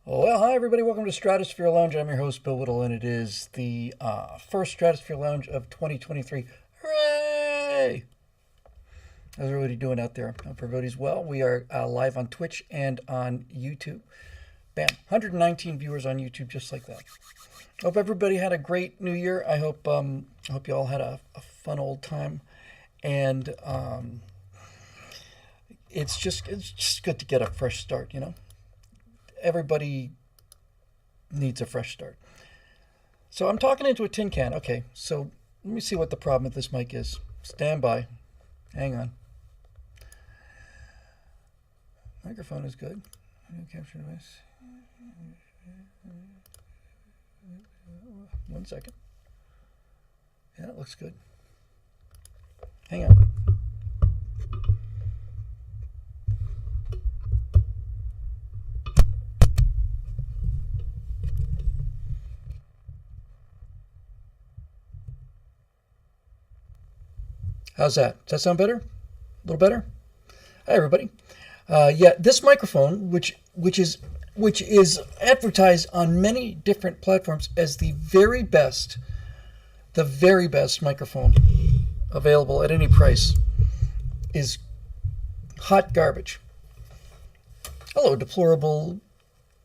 Well, hi everybody. Welcome to Stratosphere Lounge. I'm your host, Bill Whittle, and it is the first Stratosphere Lounge of 2023. Hooray! How's everybody doing out there? Hope everybody's well. We are live on Twitch and on YouTube. Bam, 119 viewers on YouTube, just like that. Hope everybody had a great New Year. I hope you all had a fun old time, and it's just good to get a fresh start. Everybody needs a fresh start. So I'm talking into a tin can. Okay, so let me see what the problem with this mic is. Stand by. Hang on. Microphone is good. Audio capture device. 1 second. Yeah, it looks good. Hang on. How's that? Does that sound better? A little better? Hi, everybody. Yeah, this microphone, which is advertised on many different platforms as the very best microphone available at any price, is hot garbage. Hello, deplorable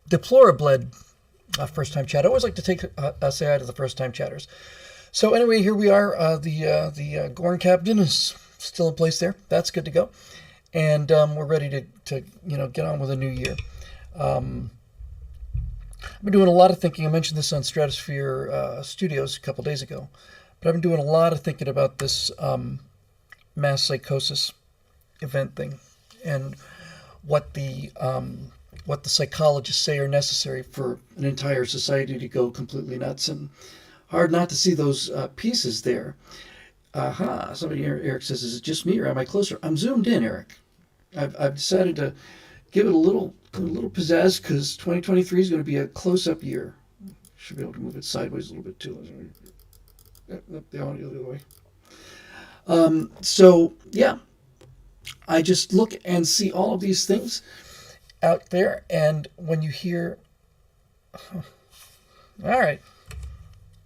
first-time chat. I always like to say hi to the first-time chatters. So anyway, here we are. The Gorn Captain is still in place there. That's good to go. And we're ready to get on with a new year. I've been doing a lot of thinking. I mentioned this on Stratosphere Studios a couple days ago. But I've been doing a lot of thinking about this mass psychosis event thing and what the psychologists say are necessary for an entire society to go completely nuts, and hard not to see those pieces there. Aha, somebody here, Eric says, is it just me or am I closer? I'm zoomed in, Eric. I've decided to give it a little pizzazz because 2023 is going to be a close-up year. Should be able to move it sideways a little bit too. The audio the other way. So, yeah, I just look and see all of these things out there, and when you hear... All right.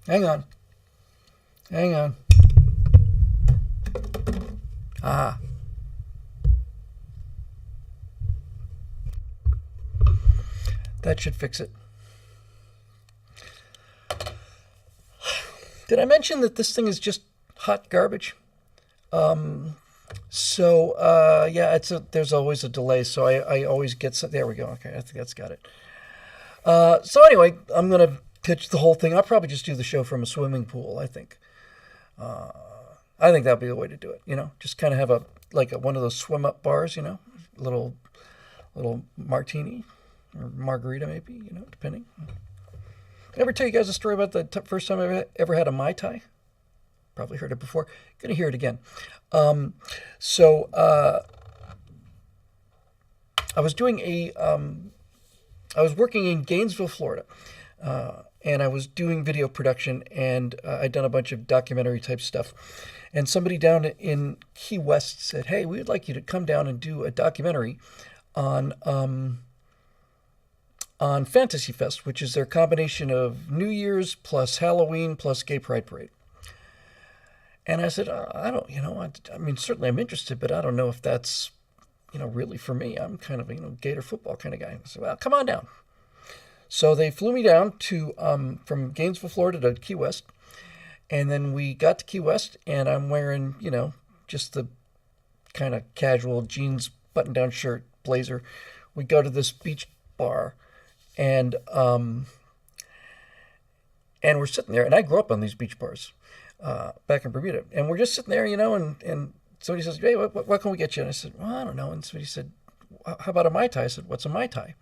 Hang on. Ah. That should fix it. Did I mention that this thing is just hot garbage? There's always a delay, so I always get some. There we go. Okay, I think that's got it. So anyway, I'm going to pitch the whole thing. I'll probably just do the show from a swimming pool, I think. I think that'd be the way to do it, Just kind of have one of those swim-up bars, little martini or margarita maybe, depending. Did I ever tell you guys a story about the first time I ever had a Mai Tai? Probably heard it before. Gonna hear it again. I was doing I was working in Gainesville, Florida, and I was doing video production, and I'd done a bunch of documentary type stuff. And somebody down in Key West said, "Hey, we'd like you to come down and do a documentary on Fantasy Fest, which is their combination of New Year's plus Halloween plus Gay Pride Parade." And I said, I don't, I mean, certainly I'm interested, but I don't know if that's, really for me. I'm kind of a, Gator football kind of guy. I said, well, come on down. So they flew me down to, from Gainesville, Florida to Key West. And then we got to Key West, and I'm wearing, just the kind of casual jeans, button-down shirt, blazer. We go to this beach bar, and we're sitting there. And I grew up on these beach bars back in Bermuda. And we're just sitting there, and somebody says, "Hey, what can we get you?" And I said, "Well, I don't know." And somebody said, "How about a Mai Tai?" I said, "What's a Mai Tai?"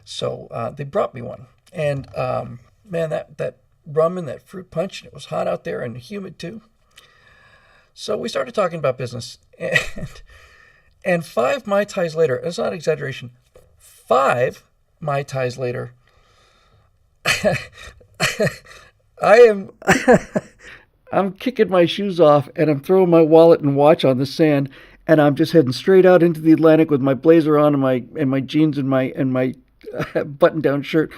So they brought me one. And, man, that rum and that fruit punch, and it was hot out there and humid too. So we started talking about business. And 5 Mai Tais later, it's not exaggeration, 5 Mai Tais later, I'm kicking my shoes off, and I'm throwing my wallet and watch on the sand, and I'm just heading straight out into the Atlantic with my blazer on and my jeans and my button-down shirt.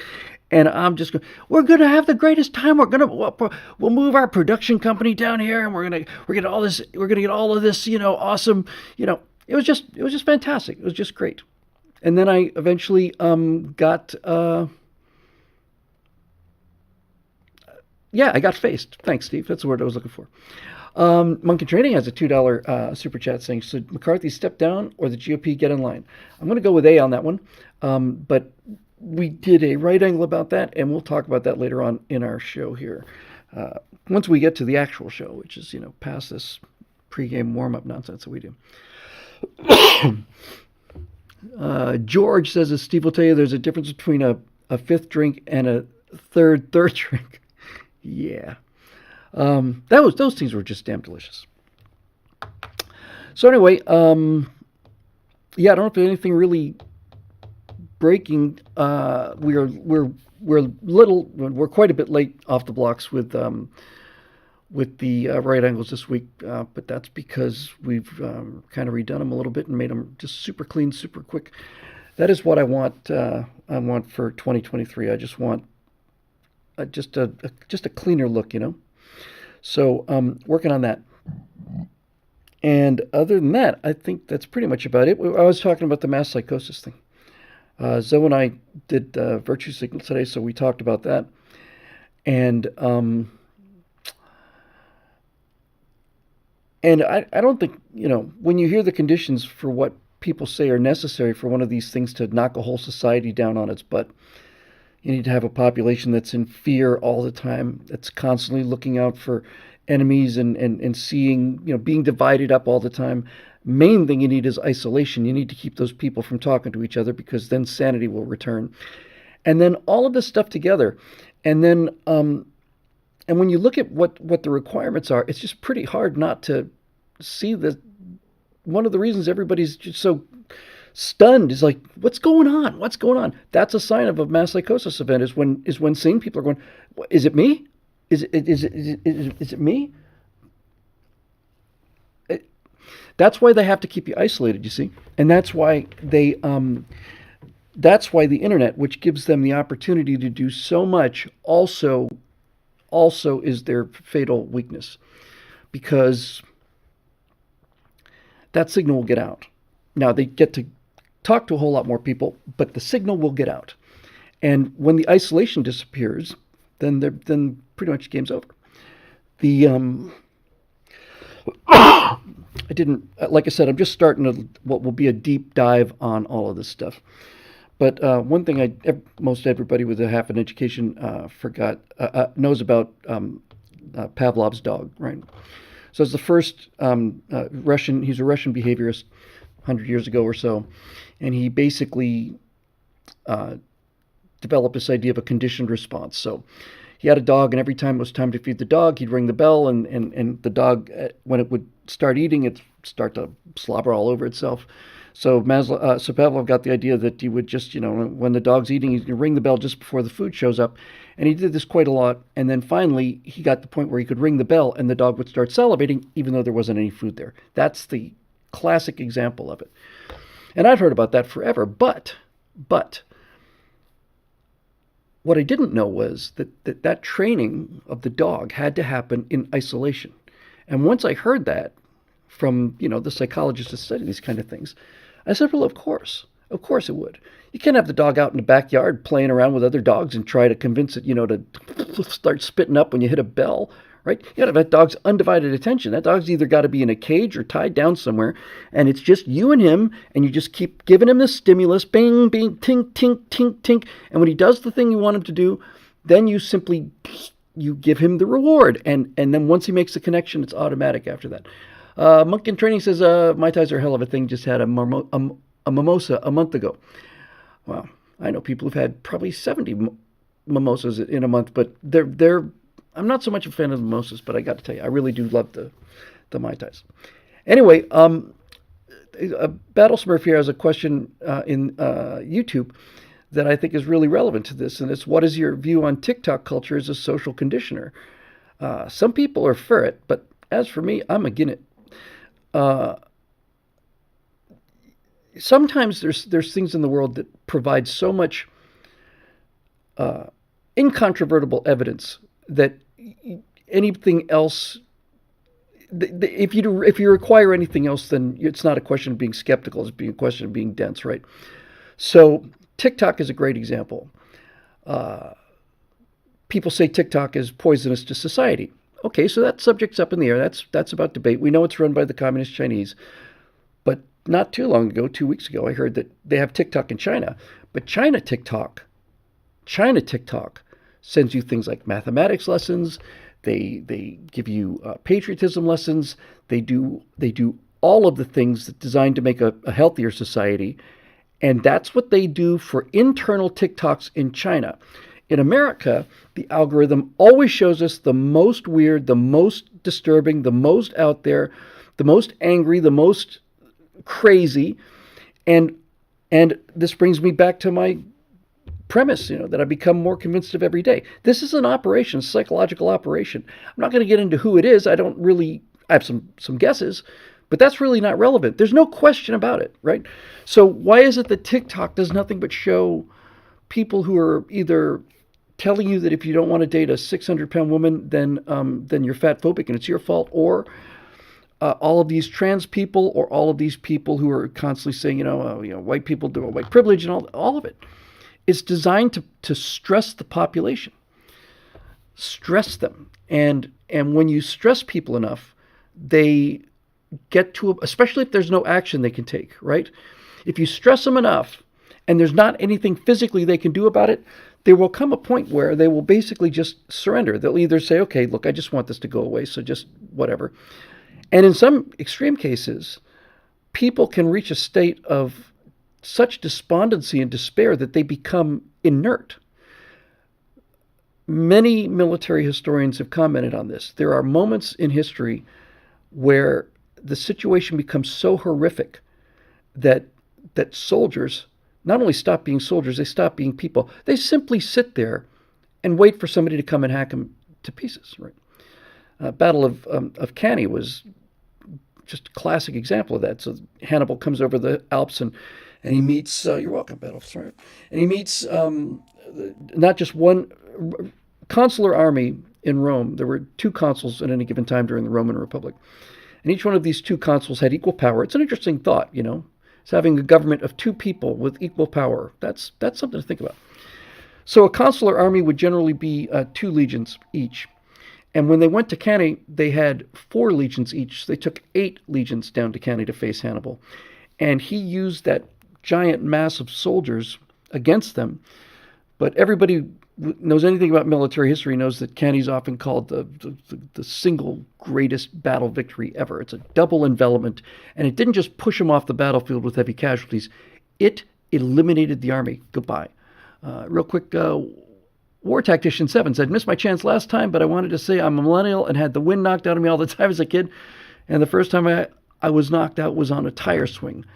And I'm just going, we're going to have the greatest time. We'll move our production company down here, and we're going to get all this, we're going to get all of this, awesome, it was just fantastic. It was just great. And then I eventually got I got faced. Thanks, Steve. That's the word I was looking for. Monkey Training has a $2 super chat saying, should McCarthy step down or the GOP get in line? I'm going to go with A on that one. But we did a right angle about that, and we'll talk about that later on in our show here. Once we get to the actual show, which is, past this pregame warm-up nonsense that we do. George says, as Steve will tell you, there's a difference between a fifth drink and a third drink. Yeah. Those things were just damn delicious. So anyway, I don't know if there's anything really breaking. We're quite a bit late off the blocks with the right angles this week, but that's because we've kind of redone them a little bit and made them just super clean, super quick. That is what I want. I want for 2023. I just want just a cleaner look, So working on that. And other than that, I think that's pretty much about it. I was talking about the mass psychosis thing. Zoe and I did virtue signal today, so we talked about that. And I don't think, when you hear the conditions for what people say are necessary for one of these things to knock a whole society down on its butt, you need to have a population that's in fear all the time, that's constantly looking out for enemies and seeing, being divided up all the time. Main thing you need is isolation. You need to keep those people from talking to each other, because then sanity will return. And then all of this stuff together. And then, and when you look at what the requirements are, it's just pretty hard not to see that one of the reasons everybody's just so stunned is like, what's going on? What's going on? That's a sign of a mass psychosis event, is when sane people are going, is it me? Is it me? That's why they have to keep you isolated, you see. And that's why that's why the internet, which gives them the opportunity to do so much, also is their fatal weakness, because that signal will get out. Now, they get to talk to a whole lot more people, but the signal will get out. And when the isolation disappears, then pretty much game's over. I didn't, like I said, I'm just starting what will be a deep dive on all of this stuff. But one thing most everybody with a half an education knows about Pavlov's dog, right? So it's the first he's a Russian behaviorist 100 years ago or so, and he basically developed this idea of a conditioned response. So he had a dog, and every time it was time to feed the dog, he'd ring the bell, and the dog, when it would start eating, it'd start to slobber all over itself. So Pavlov got the idea that he would just, when the dog's eating, he'd ring the bell just before the food shows up. And he did this quite a lot. And then finally, he got to the point where he could ring the bell and the dog would start salivating, even though there wasn't any food there. That's the classic example of it. And I've heard about that forever. But what I didn't know was that training of the dog had to happen in isolation. And once I heard that from, the psychologists that study these kind of things, I said, well, of course it would. You can't have the dog out in the backyard playing around with other dogs and try to convince it, to start spitting up when you hit a bell, right? You got to have that dog's undivided attention. That dog's either got to be in a cage or tied down somewhere, and it's just you and him, and you just keep giving him the stimulus, bing, bing, tink, tink, tink, tink, and when he does the thing you want him to do, then you simply, you give him the reward, and then once he makes the connection, it's automatic after that. Monk in Training says, Mai Tais are a hell of a thing, just had a mimosa a month ago. Wow, I know people who've had probably 70 mimosas in a month, but I'm not so much a fan of the mimosas, but I got to tell you, I really do love the Mai Tais. Anyway, Battle Smurf here has a question in YouTube that I think is really relevant to this, and it's, what is your view on TikTok culture as a social conditioner? Some people are for it, but as for me, I'm against it. Sometimes there's things in the world that provide so much incontrovertible evidence that anything else, if you require anything else, then it's not a question of being skeptical, it's being a question of being dense, right? So TikTok is a great example. People say TikTok is poisonous to society. Okay, so that subject's up in the air. That's about debate. We know it's run by the Communist Chinese. But not too long ago, 2 weeks ago, I heard that they have TikTok in China. But China TikTok sends you things like mathematics lessons. They give you patriotism lessons. They do all of the things designed to make a healthier society. And that's what they do for internal TikToks in China. In America, the algorithm always shows us the most weird, the most disturbing, the most out there, the most angry, the most crazy. And this brings me back to my premise, that I become more convinced of every day. This is an operation, a psychological operation. I'm not going to get into who it is. I have some guesses, but that's really not relevant. There's no question about it, right? So why is it that TikTok does nothing but show people who are either telling you that if you don't want to date a 600-pound woman, then you're fat phobic and it's your fault, or all of these trans people, or all of these people who are constantly saying, white people do white privilege, and all of it. It's designed to stress the population, stress them, and when you stress people enough, they get to, especially if there's no action they can take, right? If you stress them enough, and there's not anything physically they can do about it, there will come a point where they will basically just surrender. They'll either say, okay, look, I just want this to go away, so just whatever. And in some extreme cases, people can reach a state of such despondency and despair that they become inert. Many military historians have commented on this. There are moments in history where the situation becomes so horrific that soldiers not only stop being soldiers, they stop being people. They simply sit there and wait for somebody to come and hack them to pieces. Right? Battle of Cannae was just a classic example of that. So Hannibal comes over the Alps and he meets, you're welcome, Battle, sorry. And he meets not just one consular army in Rome. There were 2 consuls at any given time during the Roman Republic. And each one of these 2 consuls had equal power. It's an interesting thought, It's having a government of 2 people with equal power. That's something to think about. So a consular army would generally be 2 legions each. And when they went to Cannae, they had 4 legions each. So they took 8 legions down to Cannae to face Hannibal. And he used that giant mass of soldiers against them. But everybody knows anything about military history knows that Cannae is often called the single greatest battle victory ever. It's a double envelopment, and it didn't just push them off the battlefield with heavy casualties. It eliminated the army. Goodbye. Real quick, War Tactician 7 said, missed my chance last time, but I wanted to say I'm a millennial and had the wind knocked out of me all the time as a kid, and the first time I was knocked out was on a tire swing.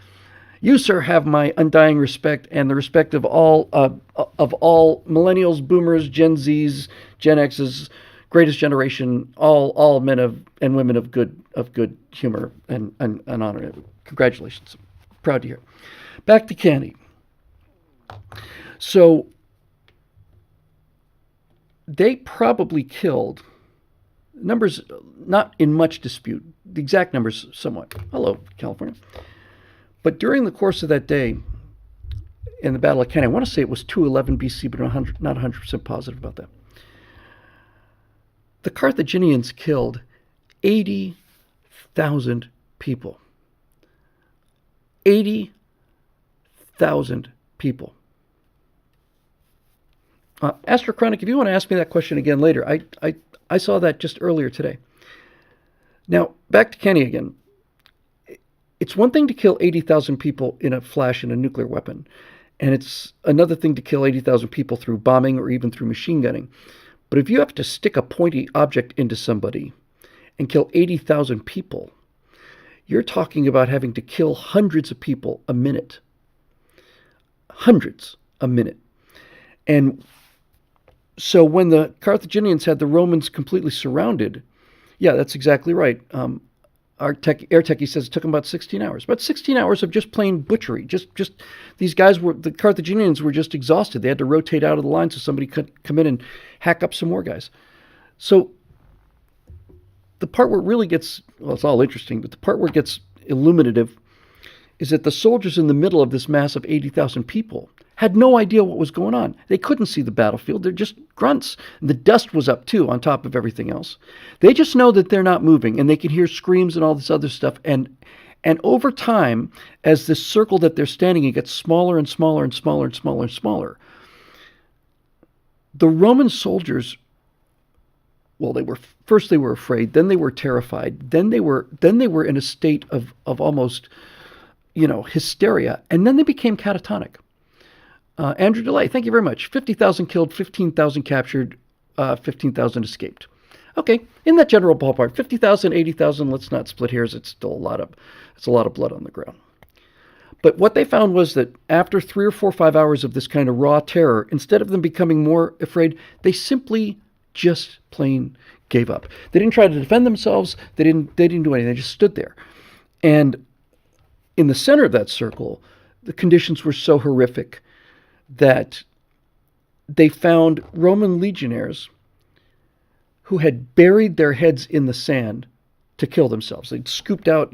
You, sir, have my undying respect and the respect of all millennials, boomers, Gen Zs, Gen Xs, greatest generation, all men and women of good humor and honor. Congratulations. Proud to hear. Back to Cannae. So they probably killed, numbers not in much dispute, the exact numbers somewhat. Hello, California. But during the course of that day, in the Battle of Cannae, I want to say it was 211 BC, but I'm not 100% positive about that. The Carthaginians killed 80,000 people. 80,000 people. Astrochronic, if you want to ask me that question again later, I saw that just earlier today. Now, back to Cannae again. It's one thing to kill 80,000 people in a flash in a nuclear weapon, and it's another thing to kill 80,000 people through bombing or even through machine gunning. But if you have to stick a pointy object into somebody and kill 80,000 people, you're talking about having to kill hundreds of people a minute. Hundreds a minute. And so when the Carthaginians had the Romans completely surrounded, yeah, that's exactly right. Our air techie says it took them about 16 hours. About 16 hours of just plain butchery. Just these guys the Carthaginians were just exhausted. They had to rotate out of the line so somebody could come in and hack up some more guys. So the part where it really gets, well, it's all interesting, but the part where it gets illuminative is that the soldiers in the middle of this mass of 80,000 people had no idea what was going on. They couldn't see the battlefield. They're just grunts. And the dust was up, too, on top of everything else. They just know that they're not moving, and they can hear screams and all this other stuff. And over time, as this circle that they're standing in gets smaller and smaller and smaller and smaller and smaller, the Roman soldiers, well, they were afraid, then they were terrified, then they were in a state of almost, hysteria, and then they became catatonic. Andrew DeLay, thank you very much. 50,000 killed, 15,000 captured, 15,000 escaped. Okay, in that general ballpark, 50,000, 80,000, let's not split hairs. It's still a lot of blood on the ground. But what they found was that after 3 or 4 or 5 hours of this kind of raw terror, instead of them becoming more afraid, they simply just plain gave up. They didn't try to defend themselves. They didn't do anything. They just stood there. And in the center of that circle, the conditions were so horrific that they found Roman legionnaires who had buried their heads in the sand to kill themselves. They'd scooped out,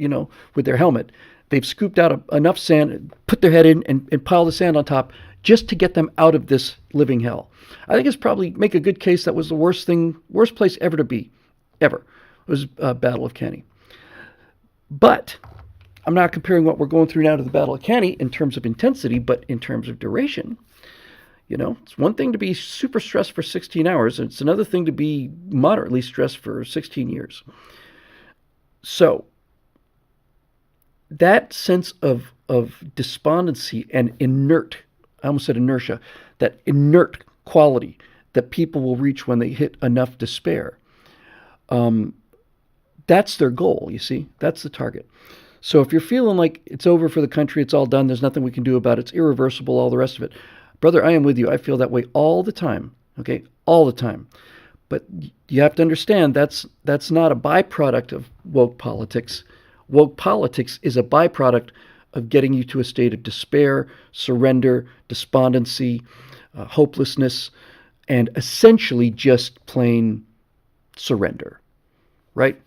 with their helmet, they've scooped out enough sand, put their head in, and piled the sand on top just to get them out of this living hell. I think it's probably make a good case that was the worst place ever to be, ever. It was Battle of Cannae. But I'm not comparing what we're going through now to the Battle of Cannae in terms of intensity, but in terms of duration. It's one thing to be super stressed for 16 hours, and it's another thing to be moderately stressed for 16 years. So that sense of despondency and I almost said inertia, that inert quality that people will reach when they hit enough despair, that's their goal, you see. That's the target. So if you're feeling like it's over for the country, it's all done, there's nothing we can do about it, it's irreversible, all the rest of it. Brother, I am with you. I feel that way all the time, okay? All the time. But you have to understand that's not a byproduct of woke politics. Woke politics is a byproduct of getting you to a state of despair, surrender, despondency, hopelessness, and essentially just plain surrender, right?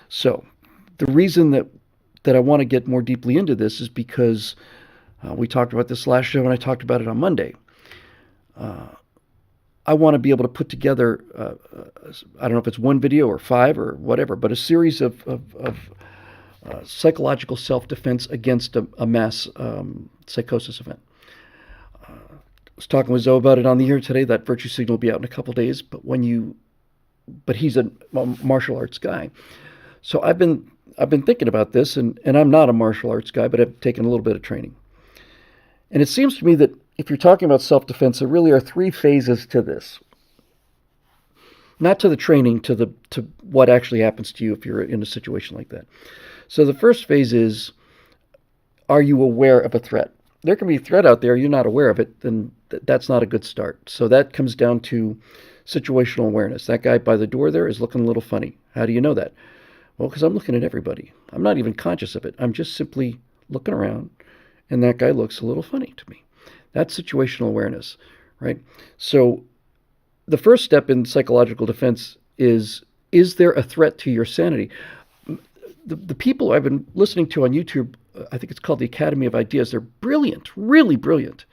So the reason that I want to get more deeply into this is because we talked about this last show and I talked about it on Monday. I want to be able to put together, I don't know if it's one video or 5 or whatever, but a series of psychological self-defense against a mass psychosis event. I was talking with Zoe about it on the air today. That virtue signal will be out in a couple days. But he's a martial arts guy, so I've been thinking about this, and I'm not a martial arts guy, but I've taken a little bit of training. And it seems to me that if you're talking about self-defense, there really are 3 phases to this. Not to the training, to what actually happens to you if you're in a situation like that. So the first phase is, are you aware of a threat? There can be a threat out there, you're not aware of it, then that's not a good start. So that comes down to situational awareness. That guy by the door there is looking a little funny. How do you know that? Well, because I'm looking at everybody. I'm not even conscious of it. I'm just simply looking around, and that guy looks a little funny to me. That's situational awareness, right? So the first step in psychological defense is there a threat to your sanity? The people I've been listening to on YouTube, I think it's called the Academy of Ideas, they're brilliant, really brilliant.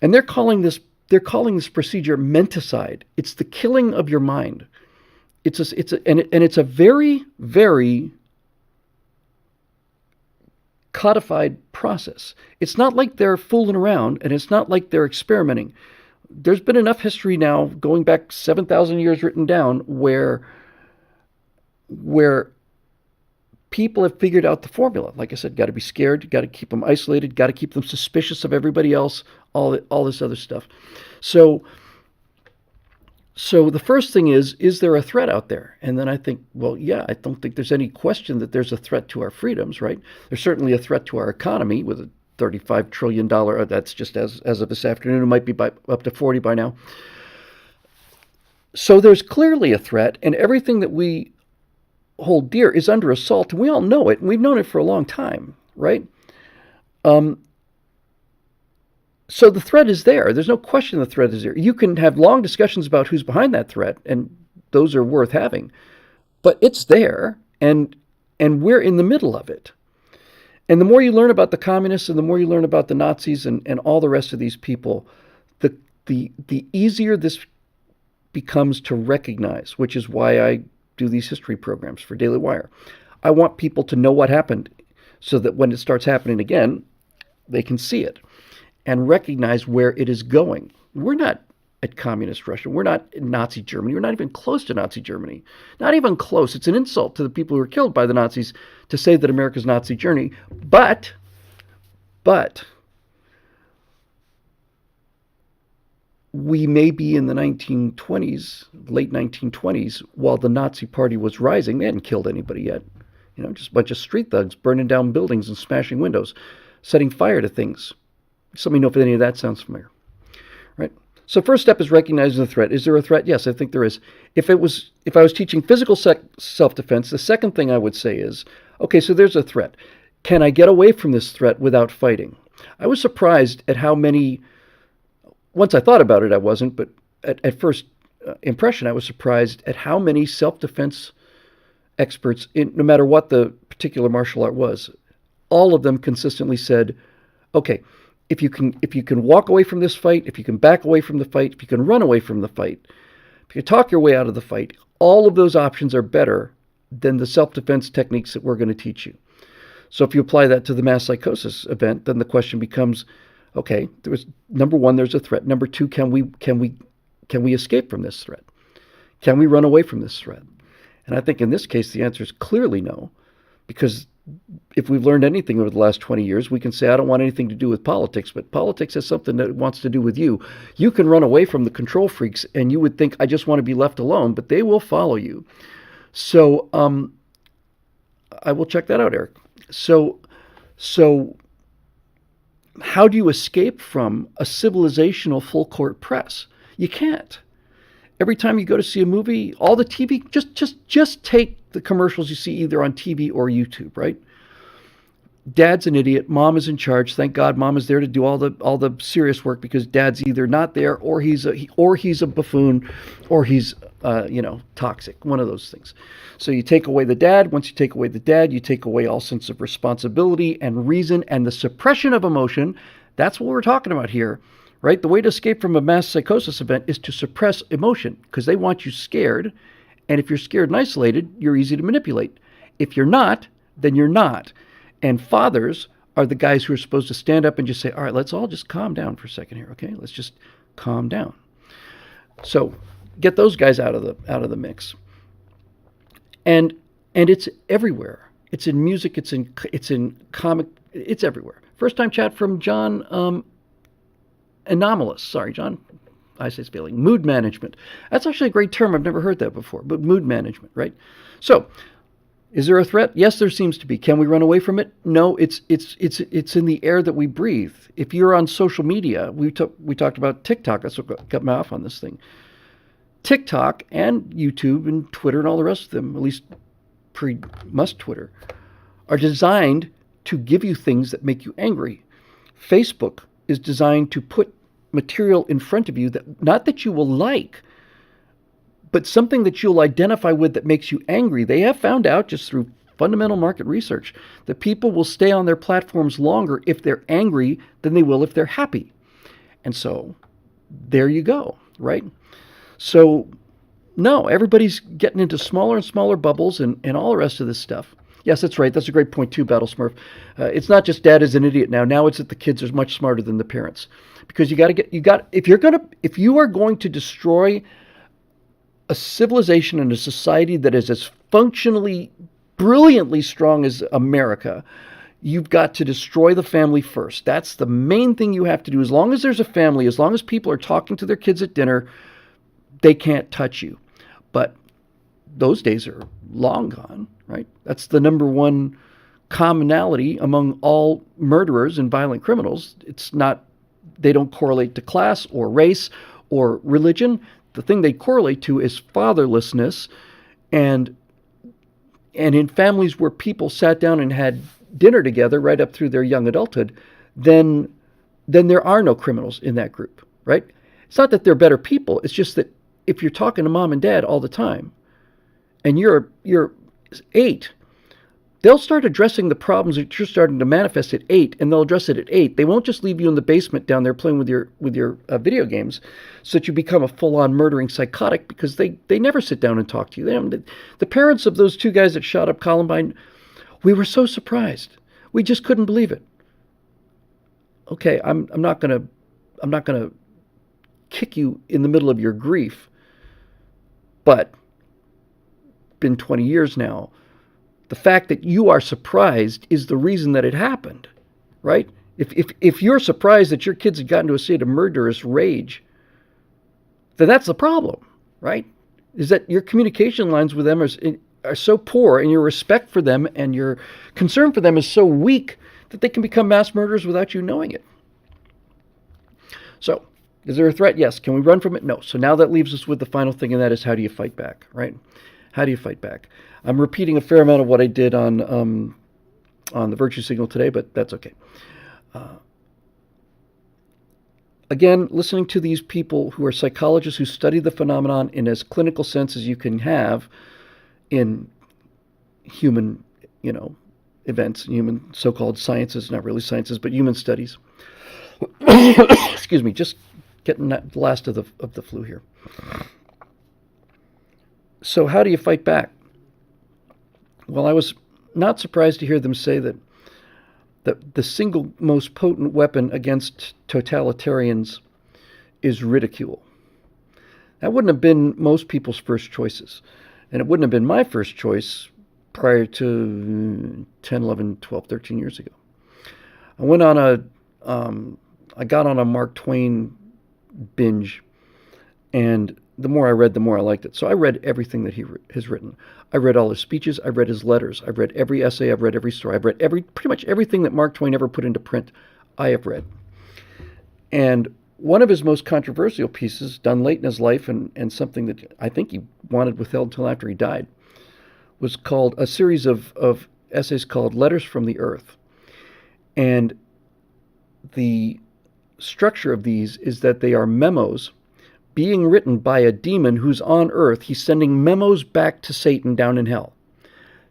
And they're calling this procedure menticide. It's the killing of your mind. It's a very, very codified process. It's not like they're fooling around, and it's not like they're experimenting. There's been enough history now, going back 7,000 years written down, where people have figured out the formula. Like I said, got to be scared, got to keep them isolated, got to keep them suspicious of everybody else, all this other stuff. So the first thing is there a threat out there? And then I think, well, yeah, I don't think there's any question that there's a threat to our freedoms, right? There's certainly a threat to our economy with a $35 trillion, that's just as of this afternoon, it might be up to 40 by now. So there's clearly a threat, and everything that we hold dear is under assault, and we all know it, and we've known it for a long time, right? So the threat is there. There's no question the threat is there. You can have long discussions about who's behind that threat, and those are worth having. But it's there, and we're in the middle of it. And the more you learn about the communists and the more you learn about the Nazis and all the rest of these people, the easier this becomes to recognize, which is why I do these history programs for Daily Wire. I want people to know what happened so that when it starts happening again, they can see it and recognize where it is going. We're not at communist Russia. We're not in Nazi Germany. We're not even close to Nazi Germany. Not even close. It's an insult to the people who were killed by the Nazis to say that America's Nazi journey. But we may be in the 1920s, late 1920s, while the Nazi Party was rising. They hadn't killed anybody yet. Just a bunch of street thugs burning down buildings and smashing windows, setting fire to things. Let me know if any of that sounds familiar. Right? So first step is recognizing the threat. Is there a threat? Yes, I think there is. If I was teaching physical self-defense, the second thing I would say is, okay, so there's a threat. Can I get away from this threat without fighting? I was surprised at how many, once I thought about it, I wasn't, but at first impression, I was surprised at how many self-defense experts, no matter what the particular martial art was, all of them consistently said, okay, if you can walk away from this fight, if you can back away from the fight, if you can run away from the fight, if you can talk your way out of the fight, all of those options are better than the self-defense techniques that we're going to teach you. So if you apply that to the mass psychosis event, then the question becomes, okay, number one, there's a threat. Number two, can we escape from this threat? Can we run away from this threat? And I think in this case, the answer is clearly no, because if we've learned anything over the last 20 years, we can say, I don't want anything to do with politics, but politics has something that wants to do with you. You can run away from the control freaks, and you would think, I just want to be left alone, but they will follow you. So I will check that out, Eric. So how do you escape from a civilizational full-court press? You can't. Every time you go to see a movie, all the TV, just take the commercials you see either on TV or YouTube, right? Dad's an idiot. Mom is in charge. Thank God mom is there to do all the serious work because dad's either not there or he's a buffoon or he's toxic. One of those things. So you take away the dad. Once you take away the dad, you take away all sense of responsibility and reason and the suppression of emotion. That's what we're talking about here, right? The way to escape from a mass psychosis event is to suppress emotion because they want you scared. And if you're scared and isolated, you're easy to manipulate. If you're not, then you're not. And fathers are the guys who are supposed to stand up and just say, all right, let's all just calm down for a second here, okay? Let's just calm down. So get those guys out of the mix. And it's everywhere. It's in music, it's in comic, it's everywhere. First time chat from John Anomalous. Sorry, John. I say spelling. Mood management. That's actually a great term. I've never heard that before, but mood management, right? So, is there a threat? Yes, there seems to be. Can we run away from it? No, it's in the air that we breathe. If you're on social media, we talked about TikTok. That's what got me off on this thing. TikTok and YouTube and Twitter and all the rest of them, at least must Twitter, are designed to give you things that make you angry. Facebook is designed to put material in front of you that not that you will like, but something that you'll identify with that makes you angry. They have found out just through fundamental market research that people will stay on their platforms longer if they're angry than they will if they're happy. And so there you go, right? So no, everybody's getting into smaller and smaller bubbles and all the rest of this stuff. Yes, that's right. That's a great point too, Battle Smurf. It's not just dad is an idiot now. Now it's that the kids are much smarter than the parents. Because if you are going to destroy a civilization and a society that is as functionally, brilliantly strong as America, you've got to destroy the family first. That's the main thing you have to do. As long as there's a family, as long as people are talking to their kids at dinner, they can't touch you. But those days are long gone, right? That's the number one commonality among all murderers and violent criminals. They don't correlate to class or race or religion. The thing they correlate to is fatherlessness and and in families where people sat down and had dinner together right up through their young adulthood, then there are no criminals in that group, right? It's not that they're better people. It's just that if you're talking to mom and dad all the time, and you're 8, they'll start addressing the problems that you're starting to manifest at 8, and they'll address it at 8. They won't just leave you in the basement down there playing with your video games, so that you become a full-on murdering psychotic, because they never sit down and talk to you. The parents of those 2 guys that shot up Columbine, we were so surprised. We just couldn't believe it. Okay, I'm not gonna kick you in the middle of your grief, but been 20 years now. The fact that you are surprised is the reason that it happened, right? If you're surprised that your kids had gotten to a state of murderous rage, then that's the problem, right? Is that your communication lines with them are so poor, and your respect for them and your concern for them is so weak that they can become mass murderers without you knowing it. So, is there a threat? Yes. Can we run from it? No. So now that leaves us with the final thing, and that is, how do you fight back, right? How do you fight back? I'm repeating a fair amount of what I did on the virtue signal today, but that's okay. Again, listening to these people who are psychologists who study the phenomenon in as clinical sense as you can have in human, events, human so-called sciences, not really sciences, but human studies. Excuse me, just getting the last of the flu here. So how do you fight back? Well, I was not surprised to hear them say that the single most potent weapon against totalitarians is ridicule. That wouldn't have been most people's first choices. And it wouldn't have been my first choice prior to 10, 11, 12, 13 years ago. I got on a Mark Twain binge, and the more I read, the more I liked it. So I read everything that he has written. I read all his speeches. I read his letters. I've read every essay. I've read every story. I've read pretty much everything that Mark Twain ever put into print, I have read. And one of his most controversial pieces, done late in his life, and something that I think he wanted withheld until after he died, was called a series of essays called Letters from the Earth. And the structure of these is that they are memos being written by a demon who's on Earth. He's sending memos back to Satan down in hell.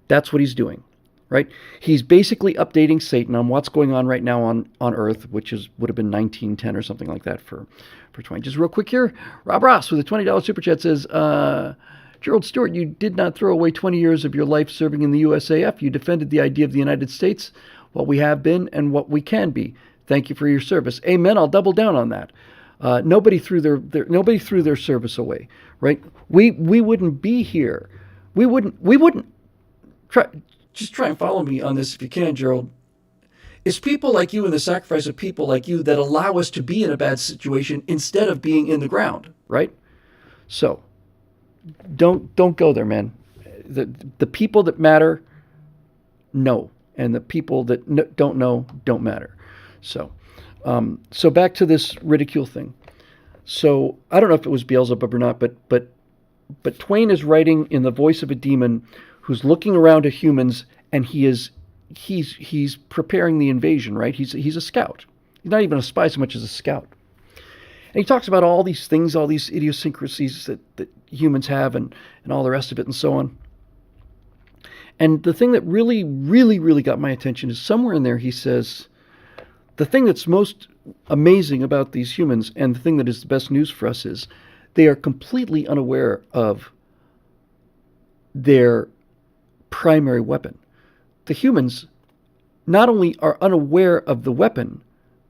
That's what he's doing, right? He's basically updating Satan on what's going on right now on Earth, which would have been 1910 or something like that for Twain. Just real quick here, Rob Ross with a $20 super chat says, Gerald Stewart, you did not throw away 20 years of your life serving in the USAF. You defended the idea of the United States, what we have been and what we can be. Thank you for your service. Amen. I'll double down on that. Nobody threw their service away, right? We wouldn't be here. We wouldn't try and follow me on this if you can, Gerald. It's people like you and the sacrifice of people like you that allow us to be in a bad situation instead of being in the ground, right? So don't go there, man. The people that matter know, and the people that don't know don't matter. So back to this ridicule thing. So I don't know if it was Beelzebub or not, but Twain is writing in the voice of a demon who's looking around at humans, and he's preparing the invasion, right? He's a scout. He's not even a spy so much as a scout. And he talks about all these things, all these idiosyncrasies that humans have, and all the rest of it, and so on. And the thing that really, really, really got my attention is somewhere in there he says, the thing that's most amazing about these humans, and the thing that is the best news for us, is they are completely unaware of their primary weapon. The humans not only are unaware of the weapon,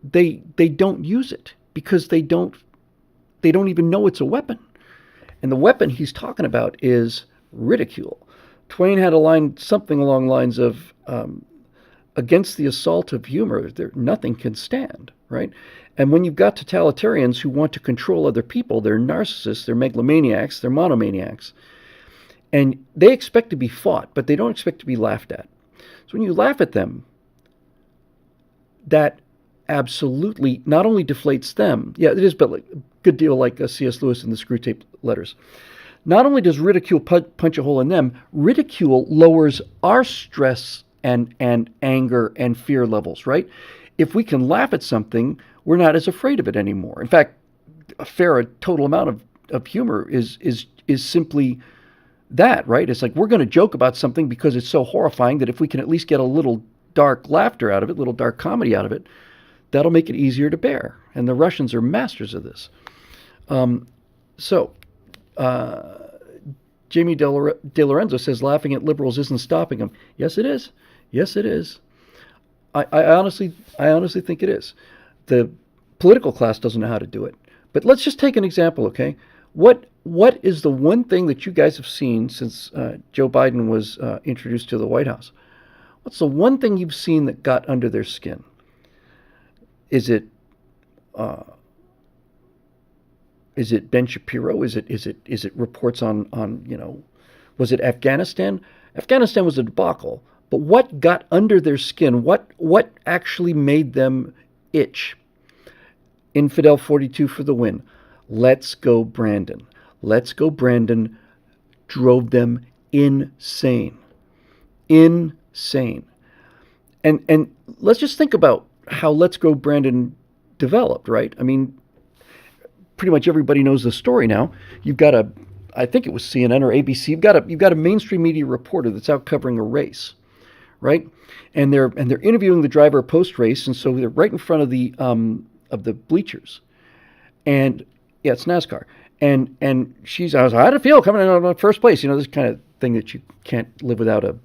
they don't use it because they don't even know it's a weapon. And the weapon he's talking about is ridicule. Twain had a line something along the lines of, against the assault of humor, nothing can stand, right? And when you've got totalitarians who want to control other people, they're narcissists, they're megalomaniacs, they're monomaniacs. And they expect to be fought, but they don't expect to be laughed at. So when you laugh at them, that absolutely not only deflates them, yeah, it is, but a good deal like C.S. Lewis in the Screw Tape Letters. not only does ridicule punch a hole in them, ridicule lowers our stress and anger and fear levels, right? If we can laugh at something, we're not as afraid of it anymore. In fact, a total amount of humor is simply that, right? It's like we're going to joke about something because it's so horrifying that if we can at least get a little dark laughter out of it, little dark comedy out of it, that'll make it easier to bear. And the Russians are masters of this. Jamie De Lorenzo says laughing at liberals isn't stopping them. Yes, it is. Yes, it is. I honestly think it is. The political class doesn't know how to do it. But let's just take an example, okay? What is the one thing that you guys have seen since Joe Biden was introduced to the White House? What's the one thing you've seen that got under their skin? Is it Ben Shapiro? Is it reports on was it Afghanistan? Afghanistan was a debacle. But what got under their skin? What actually made them itch? Infidel 42 for the win. Let's go, Brandon. Let's go, Brandon drove them insane. Insane. And let's just think about how Let's Go, Brandon developed, right? I mean, pretty much everybody knows the story now. You've got I think it was CNN or ABC. You've got a mainstream media reporter that's out covering a race, right? And they're interviewing the driver post race, and so they're right in front of the bleachers, and yeah, it's NASCAR, and I was like, how did it feel coming in first place? This kind of thing that you can't live without a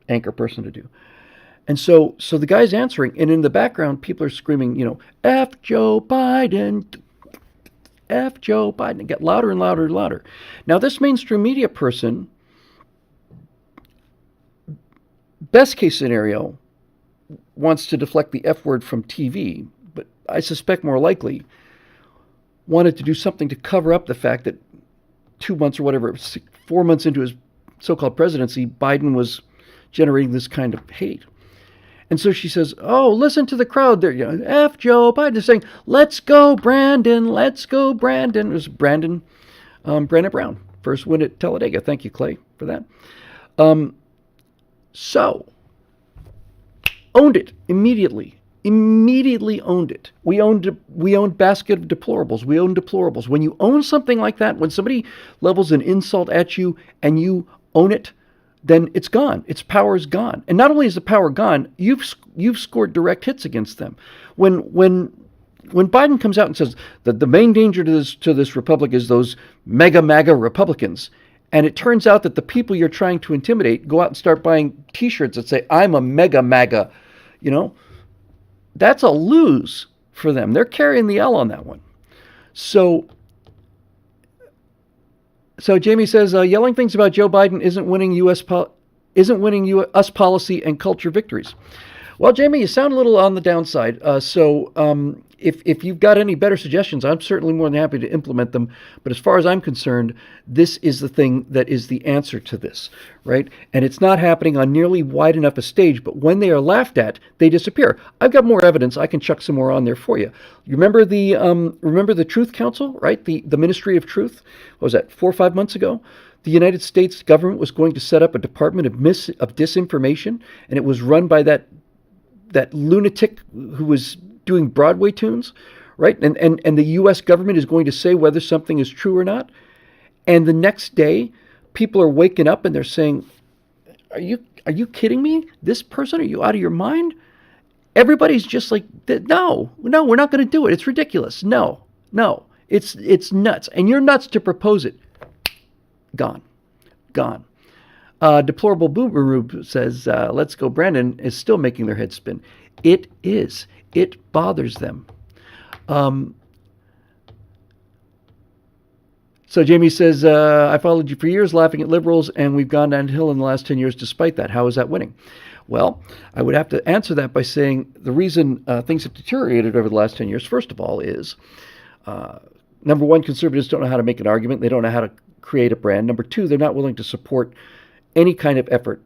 anchor person to do. And so the guy's answering, and in the background, people are screaming, F Joe Biden, F Joe Biden. It got louder and louder and louder. Now, this mainstream media person, best case scenario, wants to deflect the F word from TV, but I suspect more likely wanted to do something to cover up the fact that 2 months or whatever, 4 months into his so-called presidency, Biden was generating this kind of hate. And so she says, oh, listen to the crowd there. F Joe Biden is saying, let's go, Brandon. Let's go, Brandon. It was Brandon Brown. First win at Talladega. Thank you, Clay, for that. So, owned it immediately. Immediately owned it. We owned basket of deplorables. We own deplorables. When you own something like that, when somebody levels an insult at you and you own it, then it's gone. Its power is gone. And not only is the power gone, you've scored direct hits against them. When Biden comes out and says that the main danger to this republic is those mega MAGA Republicans, and it turns out that the people you're trying to intimidate go out and start buying T-shirts that say I'm a mega MAGA, that's a lose for them. They're carrying the L on that one. So Jamie says, yelling things about Joe Biden isn't winning U.S. policy and culture victories. Well, Jamie, you sound a little on the downside. If you've got any better suggestions, I'm certainly more than happy to implement them. But as far as I'm concerned, this is the thing that is the answer to this, right? And it's not happening on nearly wide enough a stage, but when they are laughed at, they disappear. I've got more evidence. I can chuck some more on there for you. You remember the Truth Council, right? The Ministry of Truth. What was that, 4 or 5 months ago? The United States government was going to set up a department of disinformation, and it was run by that lunatic who was doing Broadway tunes, right? And the U.S. government is going to say whether something is true or not. And the next day, people are waking up and they're saying, are you kidding me? This person, are you out of your mind? Everybody's just like, no, we're not going to do it. It's ridiculous. No, it's nuts. And you're nuts to propose it. Gone. Deplorable Boomeroo says, let's go, Brandon, is still making their head spin. It is. It bothers them. So Jamie says, I followed you for years laughing at liberals, and we've gone downhill in the last 10 years despite that. How is that winning? Well, I would have to answer that by saying the reason things have deteriorated over the last 10 years, first of all, is, number one, conservatives don't know how to make an argument. They don't know how to create a brand. Number two, they're not willing to support any kind of effort,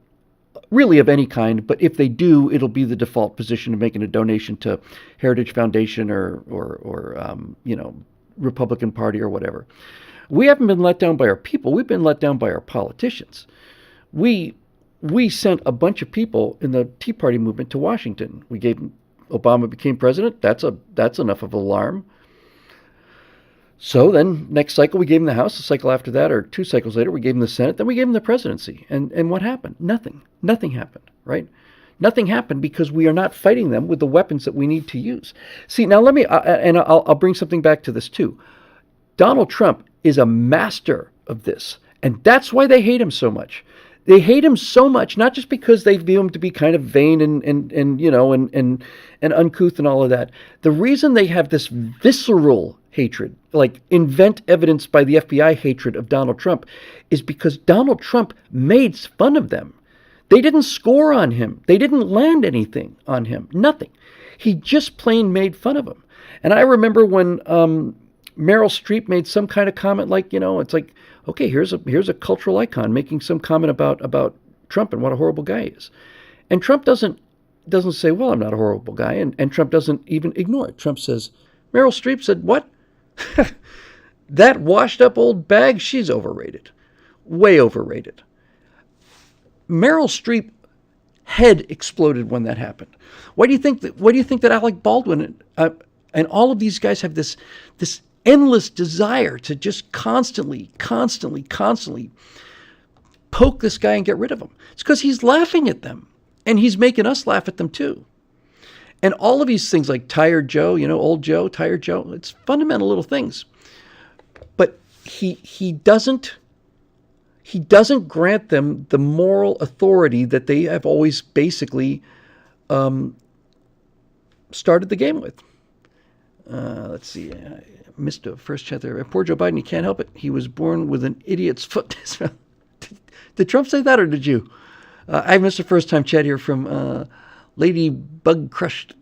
really of any kind, but if they do, it'll be the default position of making a donation to Heritage Foundation or Republican Party or whatever. We haven't been let down by our people. We've been let down by our politicians. We sent a bunch of people in the Tea Party movement to Washington. Obama became president. That's enough of an alarm. So then next cycle we gave him the House. The cycle after that, or 2 cycles later, we gave him the Senate. Then we gave him the presidency. And what happened? Nothing. Nothing happened, right? Nothing happened because we are not fighting them with the weapons that we need to use. See, now let me, and I'll bring something back to this too. Donald Trump is a master of this. And that's why they hate him so much. They hate him so much, not just because they view him to be kind of vain and uncouth and all of that. The reason they have this visceral hatred, like invent evidence by the FBI hatred of Donald Trump, is because Donald Trump made fun of them. They didn't score on him. They didn't land anything on him. Nothing. He just plain made fun of him. And I remember when Meryl Streep made some kind of comment like, it's like, okay, here's a cultural icon making some comment about Trump and what a horrible guy he is. And Trump doesn't say, well, I'm not a horrible guy. And Trump doesn't even ignore it. Trump says, Meryl Streep said, what? That washed up old bag, she's overrated. Way overrated. Meryl Streep head exploded when that happened. Why do you think that Alec Baldwin and all of these guys have this endless desire to just constantly poke this guy and get rid of him? It's because he's laughing at them, and he's making us laugh at them too. And all of these things like Tired Joe, old Joe, Tired Joe, it's fundamental little things. But he doesn't grant them the moral authority that they have always basically started the game with. Let's see. I missed a first chat there. Poor Joe Biden, he can't help it. He was born with an idiot's foot. Did Trump say that, or did you? I missed a first-time chat here from Lady Bug Crushed